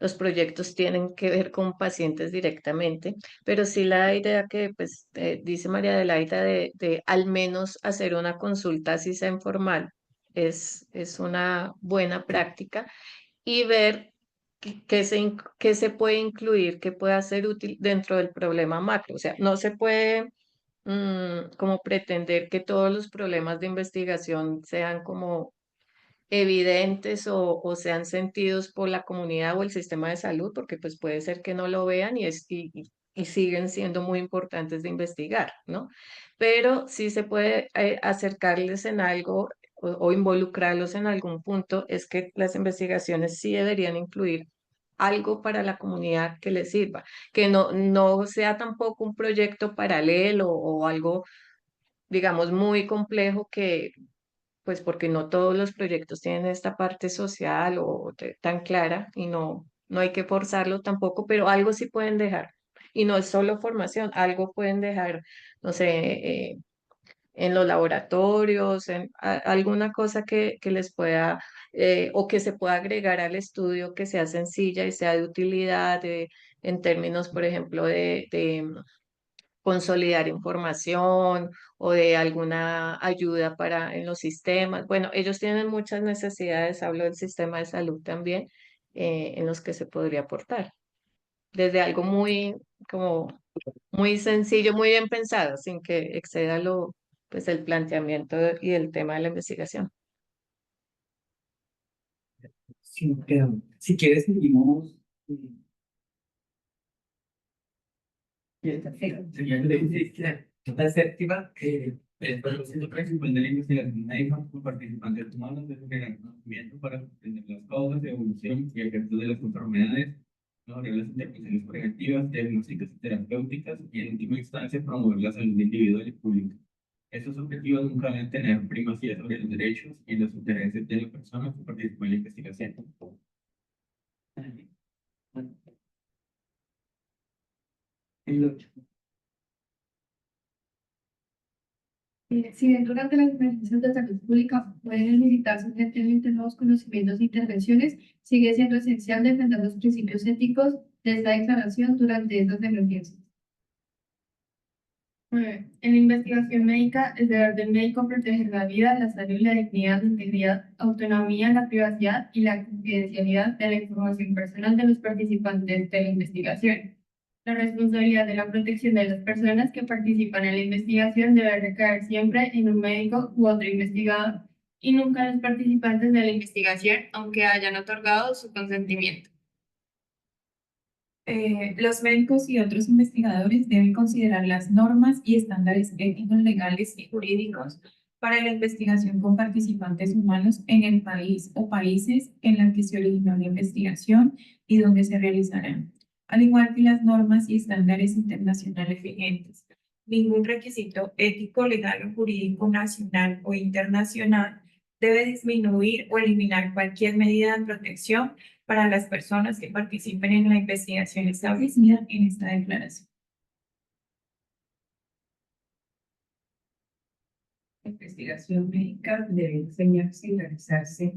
I: los proyectos tienen que ver con pacientes directamente, pero sí la idea que pues dice María Adelaida de al menos hacer una consulta así sea informal es una buena práctica y ver qué se puede incluir, qué puede ser útil dentro del problema macro. O sea, no se puede como pretender que todos los problemas de investigación sean como evidentes o sean sentidos por la comunidad o el sistema de salud, porque pues puede ser que no lo vean y siguen siendo muy importantes de investigar, ¿no? Pero sí se puede acercarles en algo o involucrarlos en algún punto, es que las investigaciones sí deberían incluir algo para la comunidad que les sirva, que no sea tampoco un proyecto paralelo o algo, digamos, muy complejo que pues porque no todos los proyectos tienen esta parte social tan clara y no hay que forzarlo tampoco, pero algo sí pueden dejar. Y no es solo formación, algo pueden dejar, no sé, en los laboratorios, alguna cosa que les pueda o que se pueda agregar al estudio que sea sencilla y sea de utilidad en términos, por ejemplo, de consolidar información o de alguna ayuda para en los sistemas. Bueno, ellos tienen muchas necesidades, hablo del sistema de salud también, en los que se podría aportar. Desde algo muy, como, muy sencillo, muy bien pensado, sin que exceda pues el planteamiento y el tema de la investigación.
A: Sí, pero si quieres seguimos. La séptima,
B: El propósito principal de la investigación médica por participantes humanos es generar conocimiento para comprender las causas de evolución y efectos de las enfermedades, mejorar las intervenciones preventivas, diagnósticas y terapéuticas y en última instancia promover la salud individual y pública. Estos objetivos nunca deben tener primacía sobre los derechos y los intereses de las personas que participan en la investigación.
A: El 8.
D: Si bien durante las emergencias de salud pública pueden necesitarse urgentemente nuevos conocimientos e intervenciones, sigue siendo esencial defender los principios éticos de esta declaración durante estas emergencias. En la investigación médica, el deber del médico proteger la vida, la salud, la dignidad, la integridad, autonomía, la privacidad y la confidencialidad de la información personal de los participantes de la investigación. La responsabilidad de la protección de las personas que participan en la investigación debe recaer siempre en un médico u otro investigador y nunca en los participantes de la investigación, aunque hayan otorgado su consentimiento.
J: Los médicos y otros investigadores deben considerar las normas y estándares éticos, legales y jurídicos para la investigación con participantes humanos en el país o países en los que se originó la investigación y donde se realizarán, al igual que las normas y estándares internacionales vigentes. Ningún requisito ético, legal o jurídico nacional o internacional debe disminuir o eliminar cualquier medida de protección para las personas que participen en la investigación establecida en esta declaración.
H: La investigación médica debe enseñarse y realizarse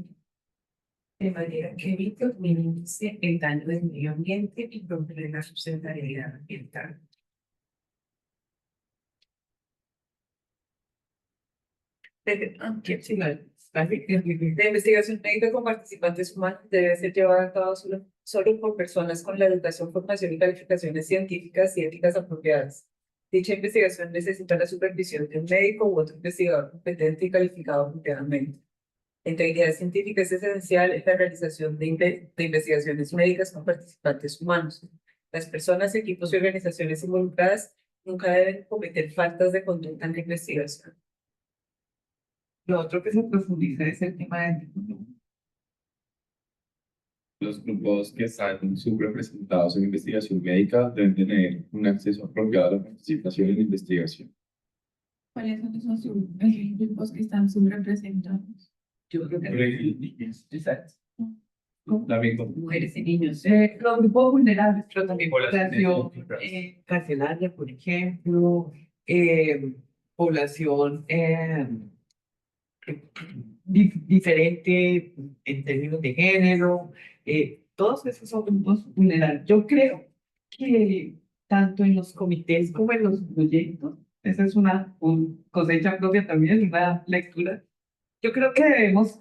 H: de manera que evite o minimice el daño del medio ambiente y promueva la sustentabilidad ambiental.
C: La investigación médica con participantes humanos debe ser llevada a cabo solo por personas con la educación, formación y calificaciones científicas y éticas apropiadas. Dicha investigación necesita la supervisión de un médico u otro investigador competente y calificado apropiadamente. La integridad científica es esencial en la realización de investigaciones médicas con participantes humanos. Las personas, equipos y organizaciones involucradas nunca deben cometer faltas de conducta en la investigación.
A: Lo otro que se profundiza es el tema de
E: Los grupos que están subrepresentados en investigación médica deben tener un acceso apropiado a la participación en la investigación.
J: ¿Cuáles son esos grupos que están subrepresentados?
A: Yo creo que
B: Exacto. También con
H: Mujeres y niños.
A: los grupos vulnerables, pero también
B: Poblaciones
A: población
B: étnicas.
A: carcelaria, por ejemplo, población diferente en términos de género, todos esos son grupos vulnerables. Yo creo que tanto en los comités como en los proyectos, esa es una cosecha propia también, una lectura. Yo creo que debemos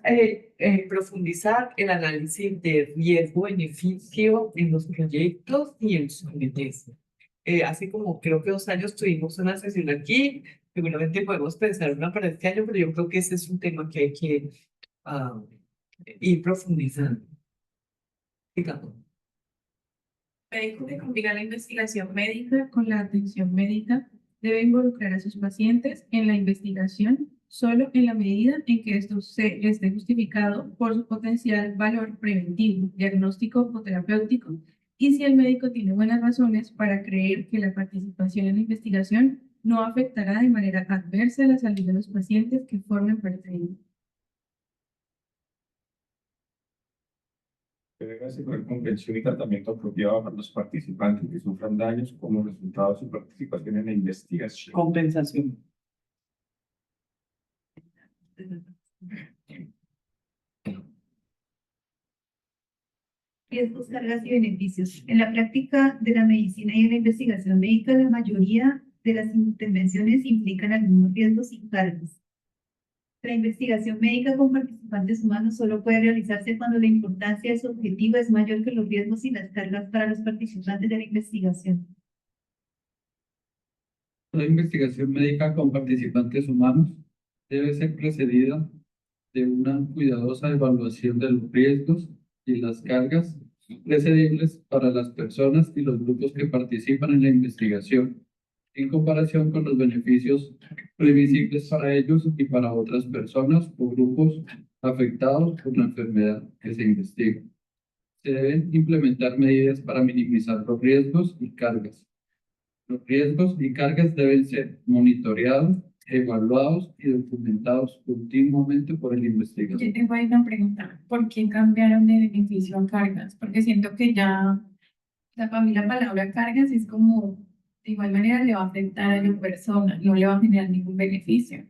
A: profundizar el análisis de riesgo-beneficio en los proyectos y en los comités. Así como creo que 2 años tuvimos una sesión aquí, seguramente podemos pensar una para este año, pero yo creo que ese es un tema que hay que ir profundizando. Digamos.
J: Médico que combina la investigación médica con la atención médica debe involucrar a sus pacientes en la investigación solo en la medida en que esto se esté justificado por su potencial valor preventivo, diagnóstico o terapéutico, y si el médico tiene buenas razones para creer que la participación en la investigación no afectará de manera adversa la salud de los pacientes que formen parte de ella.
B: debe asegurar comprensión y tratamiento apropiado para los participantes que sufran daños como resultado de su participación en la investigación.
A: Compensación.
F: Riesgos, cargas y beneficios. En la práctica de la medicina y en la investigación médica, la mayoría de las intervenciones implican algunos riesgos y cargas. La investigación médica con participantes humanos solo puede realizarse cuando la importancia de su objetivo es mayor que los riesgos y las cargas para los participantes de la investigación.
G: La investigación médica con participantes humanos debe ser precedida de una cuidadosa evaluación de los riesgos y las cargas precedibles para las personas y los grupos que participan en la investigación, en comparación con los beneficios previsibles para ellos y para otras personas o grupos afectados por la enfermedad que se investiga. Se deben implementar medidas para minimizar los riesgos y cargas. Los riesgos y cargas deben ser monitoreados evaluados y documentados continuamente por el investigador.
J: Yo tengo ahí una pregunta. ¿Por qué cambiaron de beneficio a cargas? Porque siento que ya, para mí la palabra cargas es como, de igual manera le va a afectar a la persona, no le va a generar ningún beneficio.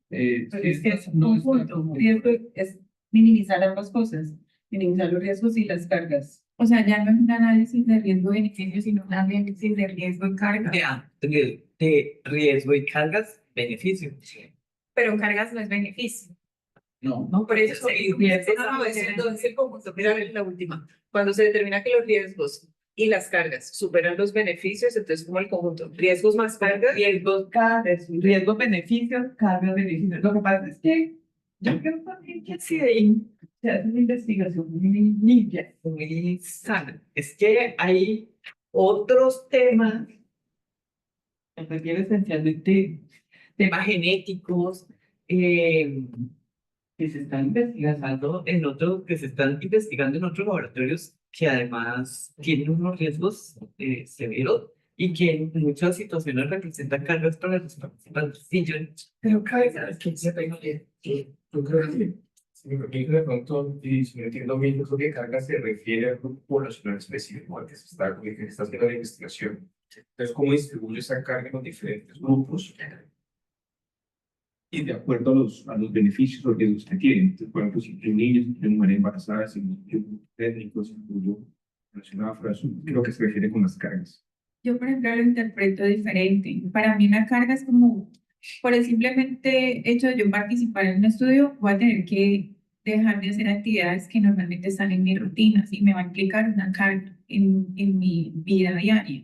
C: Pero es que es un
G: no está
C: conjunto,
G: como-
C: riesgo es minimizar ambas cosas, minimizar los riesgos y las cargas.
J: O sea, ya no es un análisis de riesgo-beneficio, sino un análisis de riesgo y carga.
A: De riesgo y cargas, beneficio.
J: Pero cargas no es beneficio.
G: No,
C: No, por eso
A: Sí,
C: el riesgo es el conjunto. Mira la última. Cuando se determina que los riesgos y las cargas superan los beneficios, entonces como el conjunto, riesgos más cargas.
A: Riesgos, cargas, riesgos, beneficios, cargas, beneficios. Lo que pasa es que yo creo también que si ahí se hace una investigación muy limpia, muy sana, es que hay otros temas que requieren esencialmente temas genéticos, que se están investigando en otros, que se están investigando en otros laboratorios que además tienen unos riesgos severos y que en muchas situaciones representan cargas para los participantes. Sí,
B: Pero cada vez que se tenga yo creo que si me permite de pronto, y si no entiendo bien, yo creo que carga se refiere al grupo poblacional específico al que se está, que se está haciendo la investigación. Entonces, ¿cómo distribuye esa carga en los diferentes grupos? Y de acuerdo a los beneficios o riesgos que tienen. Entonces, por ejemplo, si incluye niños, si incluye mujeres embarazadas, si incluye técnicos, si incluye población afro, eso creo que se refiere con las cargas.
J: Yo, por ejemplo, lo interpreto diferente. Para mí una carga es como, por el simplemente hecho de yo participar en un estudio, voy a tener que dejar de hacer actividades que normalmente están en mi rutina, y me va a implicar una carga en mi vida diaria,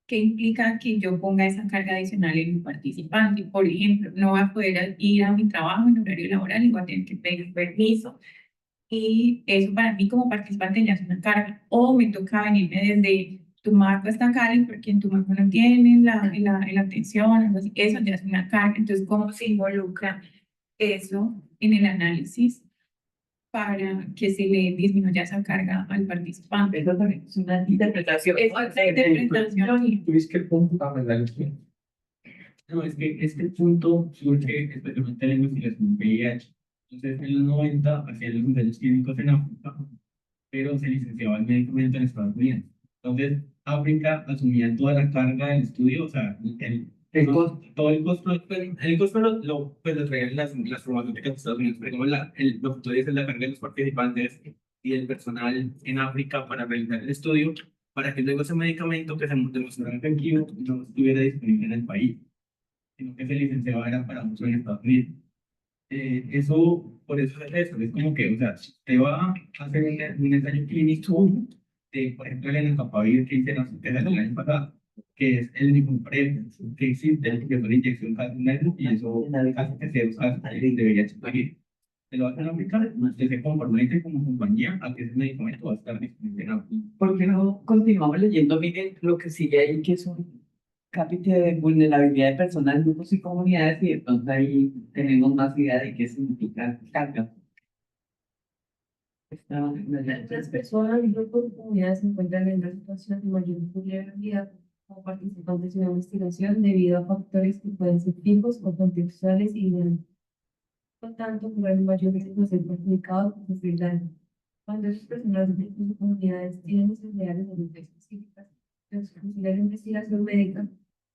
J: que implica que yo ponga esa carga adicional en mi participante. Por ejemplo, no voy a poder ir a mi trabajo en horario laboral y voy a tener que pedir permiso. Y eso para mí como participante ya es una carga. O me toca venirme desde Tumaco hasta Cali porque en Tumaco no tienen la atención, algo así. Eso ya es una carga. Entonces, ¿cómo se involucra eso en el análisis para que se le disminuya esa carga al participante?
A: eso también es una interpretación.
J: Es otra interpretación.
B: ¿Tú ves que el punto? ¿Verdad?
K: No, es que el punto surge especialmente en la investigación VIH. Entonces, en los 90 hacían los ensayos clínicos en África, pero se licenciaba el medicamento en Estados Unidos. Entonces, África asumía toda la carga del estudio, o sea, todo el costo, pues, el costo pues, lo traían las farmacéuticas de Estados Unidos, pero como lo que tú dices, la carga de los participantes y el personal en África para realizar el estudio, para que luego ese medicamento que se demostrara efectivo no estuviera disponible en el país, sino que se licenciaba era para uso en Estados Unidos. Por eso es eso, es como que, o sea, si te va a hacer un ensayo clínico de, por ejemplo, el enacapavid que hicieron el año pasado, que es el mismo que existe, que es una inyección casi y eso hace que se usa debería estar aquí. Se lo hacen a aplicar, usted se compromete como compañía a que ese medicamento va a estar disponible en África.
A: ¿Por qué no continuamos leyendo, Miguel, lo que sigue ahí, que es un capítulo de vulnerabilidad de personas, grupos y comunidades, y entonces ahí tenemos más idea de qué significa carga?
D: Las personas, grupos y comunidades se encuentran en una situación de mayor vulnerabilidad como participantes de una investigación debido a factores que pueden ser fijos o contextuales y dinámicos. Por tanto, corren mayor riesgo de ser perjudicados o sufrir daño. Cuando esas personas, grupos y comunidades tienen necesidades de salud específicas, los considera la investigación médica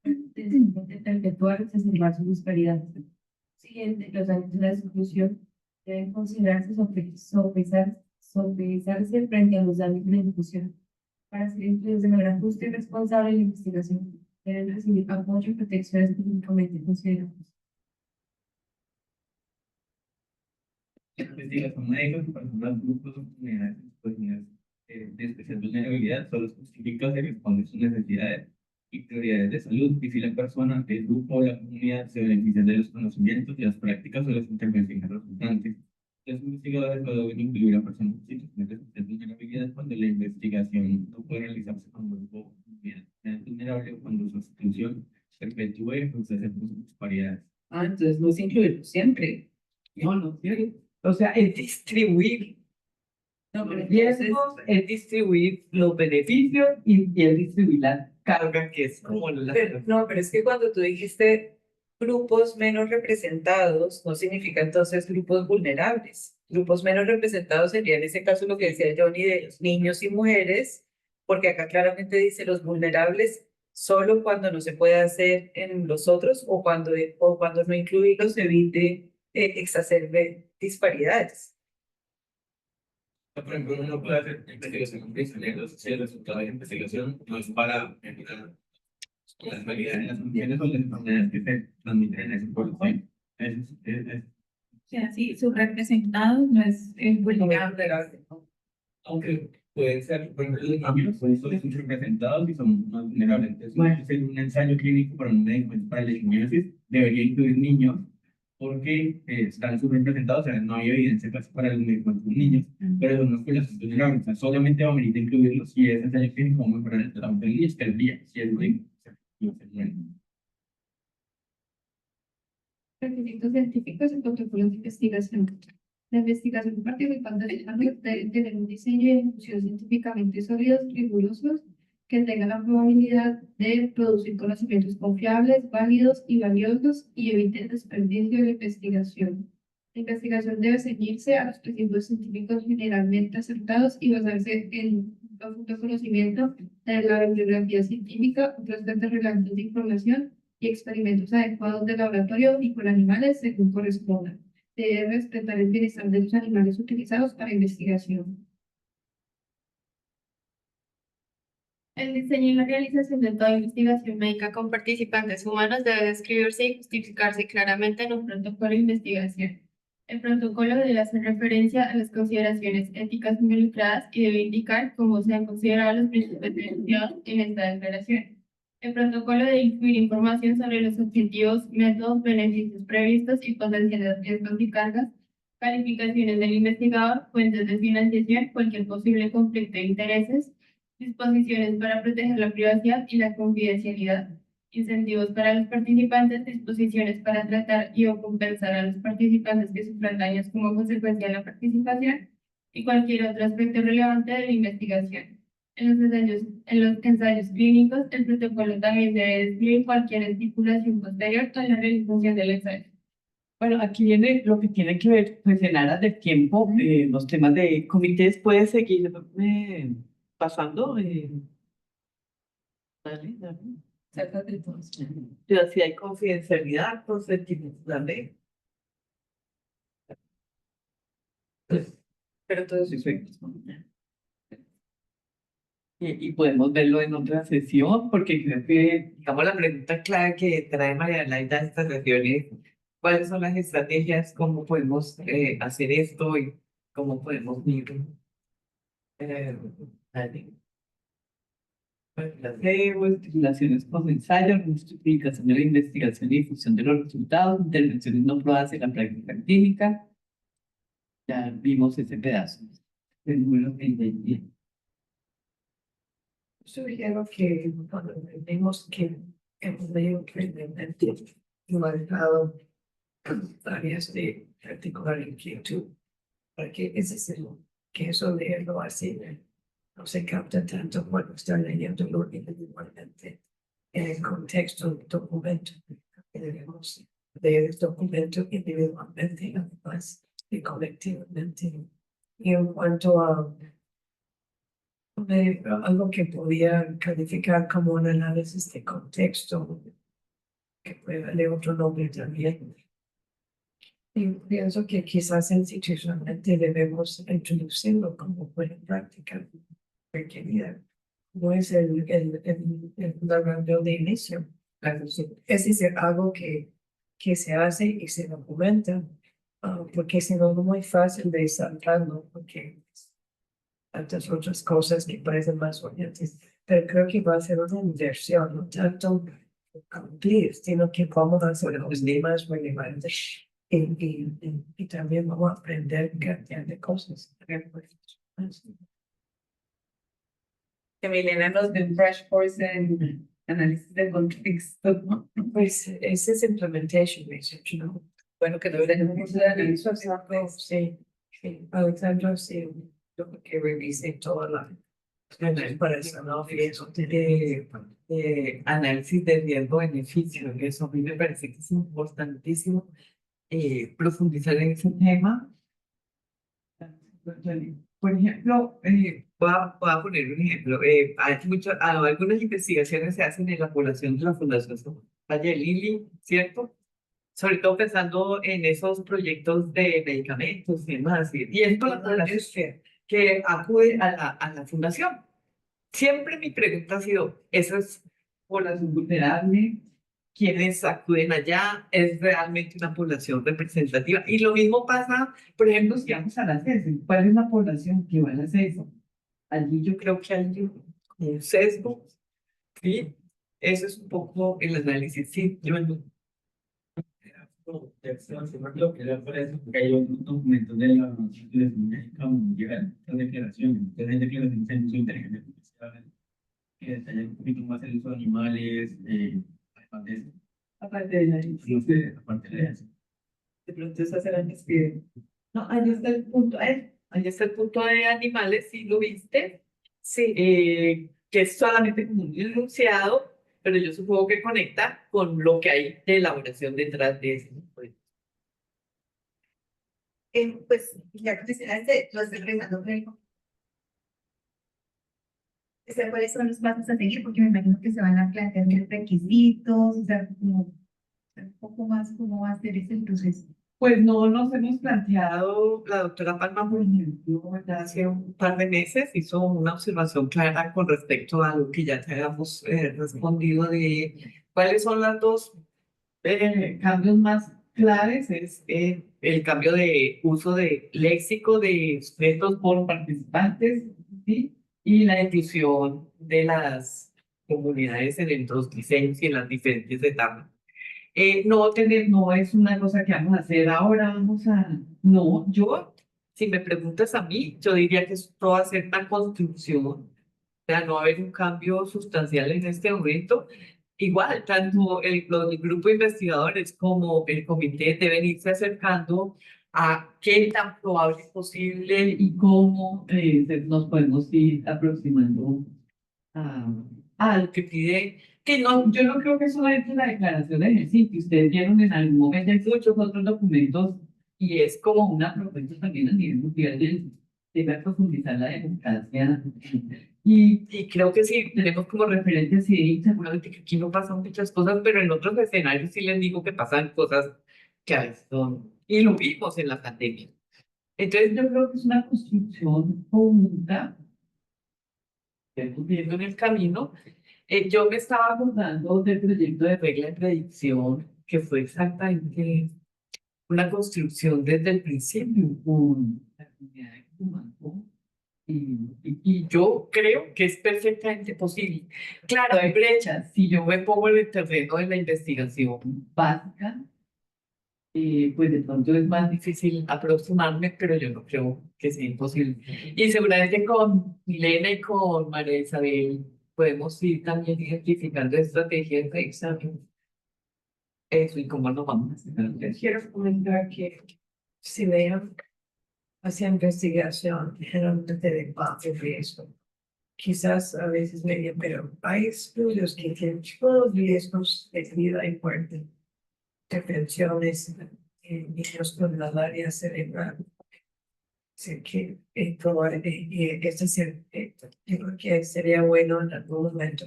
D: de perpetuar y exacerbar sus disparidades. Siguiente, los daños de la exclusión deben considerarse sopesarse frente a los daños de la inclusión. Para ser incluidos de manera justa y responsable en la investigación, deben recibir apoyo y protección específicamente considerados.
K: Investigación médica para personas, grupos o comunidades de especial vulnerabilidad solo justifica se responde a sus necesidades y prioridades de salud y si la persona, el grupo o la comunidad se benefician de los conocimientos y las prácticas o las intervenciones resultantes. Los investigadores pueden incluir a personas en situaciones de especial vulnerabilidad cuando la investigación no puede realizarse con un grupo o comunidad vulnerable o cuando su institución perpetúe o se hacen sus disparidades.
C: Entonces no es incluirlo siempre.
A: No, sí. O sea, es distribuir
C: No, pero
A: los riesgos, es distribuir los beneficios y es distribuir la carga, que es como la...
C: no, pero es que cuando tú dijiste grupos menos representados no significa entonces grupos vulnerables. Grupos menos representados sería en ese caso lo que decía Johnny de niños y mujeres, porque acá claramente dice los vulnerables solo cuando no se puede hacer en los otros o cuando no incluirlos evite exacerbe disparidades.
K: Por ejemplo, uno puede hacer investigación con prisioneros si el resultado de la investigación no es para mejorar las habilidades de las funciones o las enfermedades que se transmiten en esa población.
J: O sea, sí, subrepresentados no es vulnerable.
K: Aunque pueden ser, por ejemplo, los niños son subrepresentados y son más vulnerables. Entonces, si hacer un ensayo clínico para un médico para leishmaniasis, debería incluir niños porque están subrepresentados, o sea, no hay evidencia casi para los médicos con niños, pero son unas poblaciones vulnerables. O sea, solamente va a venir a incluirlos si ese ensayo clínico va a mejorar el tratamiento del niño, que el día, si es bueno,
D: Requisitos científicos y protocolos de investigación. La investigación participante debe tener un diseño y ejecución científicamente sólidos, rigurosos, que tengan la probabilidad de producir conocimientos confiables, válidos y valiosos y eviten el desperdicio de la investigación. La investigación debe ceñirse a los principios científicos generalmente aceptados y basarse en un profundo conocimiento de la bibliografía científica, otras fuentes relevantes de información y experimentos adecuados de laboratorio y con animales según corresponda. Debe respetar el bienestar de los animales utilizados para investigación. El diseño y la realización de toda investigación médica con participantes humanos debe describirse y justificarse claramente en un protocolo de investigación. El protocolo debe hacer referencia a las consideraciones éticas involucradas y debe indicar cómo se han considerado los principios denunciados en esta declaración. El protocolo debe incluir información sobre los objetivos, métodos, beneficios previstos y potenciales riesgos y cargas, calificaciones del investigador, fuentes de financiación, cualquier posible conflicto de intereses, disposiciones para proteger la privacidad y la confidencialidad, incentivos para los participantes, disposiciones para tratar y o compensar a los participantes que sufran daños como consecuencia de la participación y cualquier otro aspecto relevante de la investigación. En los ensayos clínicos, el protocolo también debe describir cualquier estipulación posterior a la realización del ensayo.
A: Bueno, aquí viene lo que tiene que ver, pues en aras del tiempo, los temas de comités, puede seguir pasando. Dale, dale.
C: Cerca de todos.
A: Pero si hay confidencialidad, entonces dale.
C: Pero todos
A: Sí, sí. Y podemos verlo en otra sesión, porque creo que, digamos, la pregunta clave que trae María Laida a esta sesión es cuáles son las estrategias, cómo podemos hacer esto y cómo podemos ir. Dale. Placebo, estimulaciones post-ensayo, justificación de la investigación y difusión de los resultados, intervenciones no probadas en la práctica clínica. Ya vimos ese pedazo. El número 20.
H: Sugiero que cuando vemos que hemos leído previamente y marcado áreas de particular inquietud, para que ese es el, que eso leerlo así no se capta tanto cuando está leyéndolo individualmente en el contexto del documento. Debemos leer el documento individualmente, además y colectivamente. Y en cuanto a algo que podía calificar como un análisis de contexto, que puede darle otro nombre también. Y pienso que quizás institucionalmente debemos introducirlo como buena práctica requerida. No es el narrador de inicio. Es decir, algo que se hace y se documenta, porque si no es muy fácil de saltarlo, porque tantas otras cosas que parecen más urgentes, pero creo que va a ser una inversión, no tanto cumplir, sino que vamos a hacer los temas relevantes y también vamos a aprender cantidad de cosas.
C: que Milena nos dé un crash course en análisis de contexto.
H: Pues ese es implementation research, ¿no?
C: Bueno, que no tenemos mucho de análisis.
H: Sí, sí. Alexandra, sí, yo que revise toda la para eso, ¿no? Y eso tiene
A: análisis de riesgo-beneficio. Eso a mí me parece que es importantísimo profundizar en ese tema. Por ejemplo, voy a poner un ejemplo. Algunas investigaciones se hacen en la población de la Fundación Valle de Lili, ¿cierto? Sobre todo pensando en esos proyectos de medicamentos y demás. Y es con la población que acude a la fundación. Siempre mi pregunta ha sido, ¿eso es población vulnerable? ¿Quiénes acuden allá? ¿Es realmente una población representativa? Y lo mismo pasa, por ejemplo, si vamos a la CES. ¿Cuál es la población que va a la CES? Allí yo creo que hay un sesgo, ¿sí? Eso es un poco el análisis. Sí, yo no.
K: Lo que era por eso, porque hay un documento de la Organización Médica Mundial, las declaraciones, entonces hay declaraciones en uso de inteligencia artificial, que detallan un poquito más el uso de animales, además de eso.
A: Aparte de la
K: Aparte de eso.
A: de pronto esas eran mis que... No, ahí está el punto, ahí está el punto de animales, ¿sí lo viste?
H: Sí,
A: Que es solamente como un enunciado, pero yo supongo que conecta con lo que hay de elaboración detrás de eso.
F: Pues ya que mencionaste, lo estoy revisando, creo. O sea, ¿cuáles son los pasos a seguir? Porque me imagino que se van a plantear los requisitos, o sea, como un poco más cómo va a ser ese proceso.
A: Pues no nos hemos planteado, la doctora Palma, por ejemplo, ya hace un par de meses hizo una observación clara con respecto a lo que ya te habíamos respondido de cuáles son las dos cambios más claves. Es el cambio de uso de léxico de sujetos por participantes, ¿sí? Y la inclusión de las comunidades en los diseños y en las diferentes etapas. No es una cosa que vamos a hacer ahora, no, si me preguntas a mí, yo diría que esto va a ser una construcción, o sea, no va a haber un cambio sustancial en este momento. Igual, tanto el grupo de investigadores como el comité deben irse acercando a qué tan probable es posible y cómo nos podemos ir aproximando a lo que pide, que no, yo no creo que solamente la declaración de ejercicio, ustedes vieron en algún momento hay muchos otros documentos y es como una propuesta también a nivel mundial de profundizar la democracia. Y creo que sí, tenemos como referencia, sí, seguramente que aquí no pasan muchas cosas, pero en otros escenarios sí les digo que pasan cosas que a veces son, y lo vimos en la pandemia. Entonces yo creo que es una construcción conjunta que estamos viendo en el camino. Yo me estaba acordando del proyecto de regla de predicción, que fue exactamente una construcción desde el principio con la comunidad de Cumaco. Y yo creo que es perfectamente posible. Claro, hay brechas. Si yo me pongo en el terreno de la investigación básica, pues de pronto es más difícil aproximarme, pero yo no creo que sea imposible. Y seguramente con Milena y con María Isabel podemos ir también identificando estrategias de examen. Eso y cómo nos vamos a hacer.
H: les quiero comentar que si vean hacia investigación generalmente de bajo riesgo, quizás a veces medio, pero hay estudios que tienen todos los riesgos de vida y muerte, intervenciones en niños con malaria cerebral. Así que es decir, digo que sería bueno en algún momento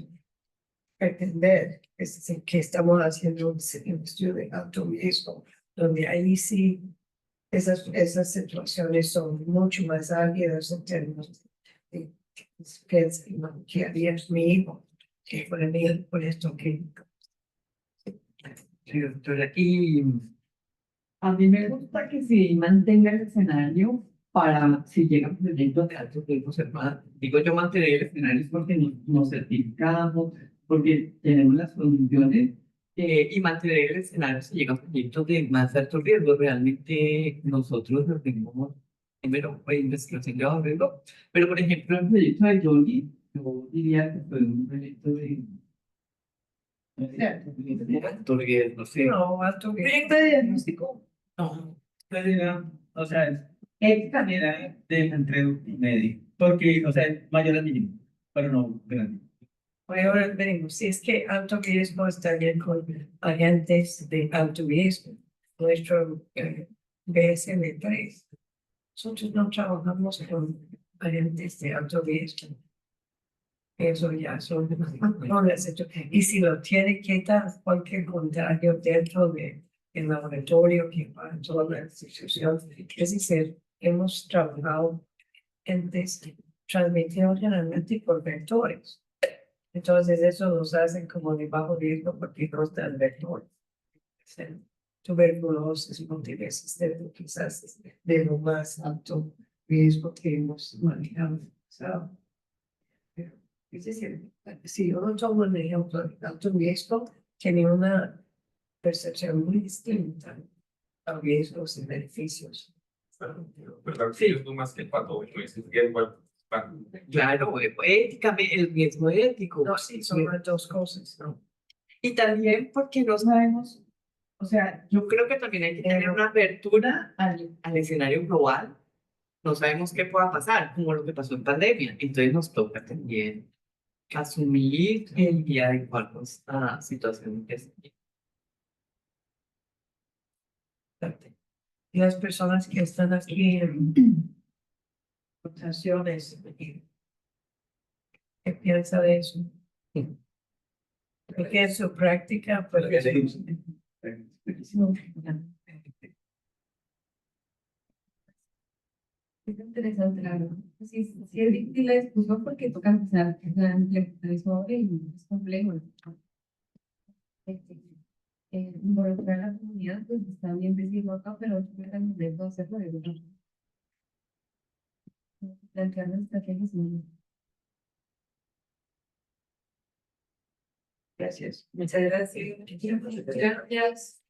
H: pretender, es decir, que estamos haciendo un estudio de alto riesgo, donde ahí sí esas situaciones son mucho más álgidas en términos de que haría mi hijo, que por mí, por esto que
A: Sí, doctora. Y a mí me gusta que se mantenga el escenario para si llegan proyectos de alto riesgo, digo yo mantener el escenario es porque nos certificamos, porque tenemos las condiciones y mantener el escenario si llegan proyectos de más alto riesgo. Realmente nosotros lo tenemos primero investigación de bajo riesgo, pero por ejemplo el proyecto de Johnny, yo diría que fue un proyecto de alto riesgo, no sé.
H: no, alto riesgo.
A: Proyecto de diagnóstico. No,
K: O sea, es manera de entre y medio, porque, o sea, es mayor al mínimo, pero no grande.
H: Ahora veremos, si es que alto riesgo está bien con agentes de alto riesgo. Nuestro BSM3. Nosotros no trabajamos con agentes de alto riesgo. Eso ya son, no les he hecho. Y si lo tiene que dar cualquier contagio dentro del laboratorio que va a toda la institución, es decir, hemos trabajado transmitidos generalmente por vectores. Entonces eso los hacen como de bajo riesgo porque no están vectores. Tuberculosis, múltiples sistemas, quizás de lo más alto riesgo que hemos manejado. So, es decir, si uno toma un ejemplo de alto riesgo, tiene una percepción muy distinta a riesgos y beneficios.
E: ¿Verdad? Sí, es más que el patógeno, es el riesgo.
A: Claro, éticamente, el riesgo ético.
H: No, sí, son las dos cosas, ¿no?
A: Y también porque no sabemos, o sea, yo creo que también hay que tener una apertura al escenario global. No sabemos qué pueda pasar, como lo que pasó en pandemia. Entonces nos toca también asumir y adecuarnos a la situación que es.
H: Y las personas que están aquí en votaciones, ¿qué piensa de eso? Porque en su práctica, pues,
D: Es interesante, la verdad. Sí, sí es difícil la discusión porque toca empezar a implementar sobre y es complejo, ¿no? Involucrar a la comunidad, pues está bien decirlo acá, pero no es el momento de hacerlo de verdad. Plantear las estrategias y
H: gracias.
C: Muchas gracias.
D: gracias.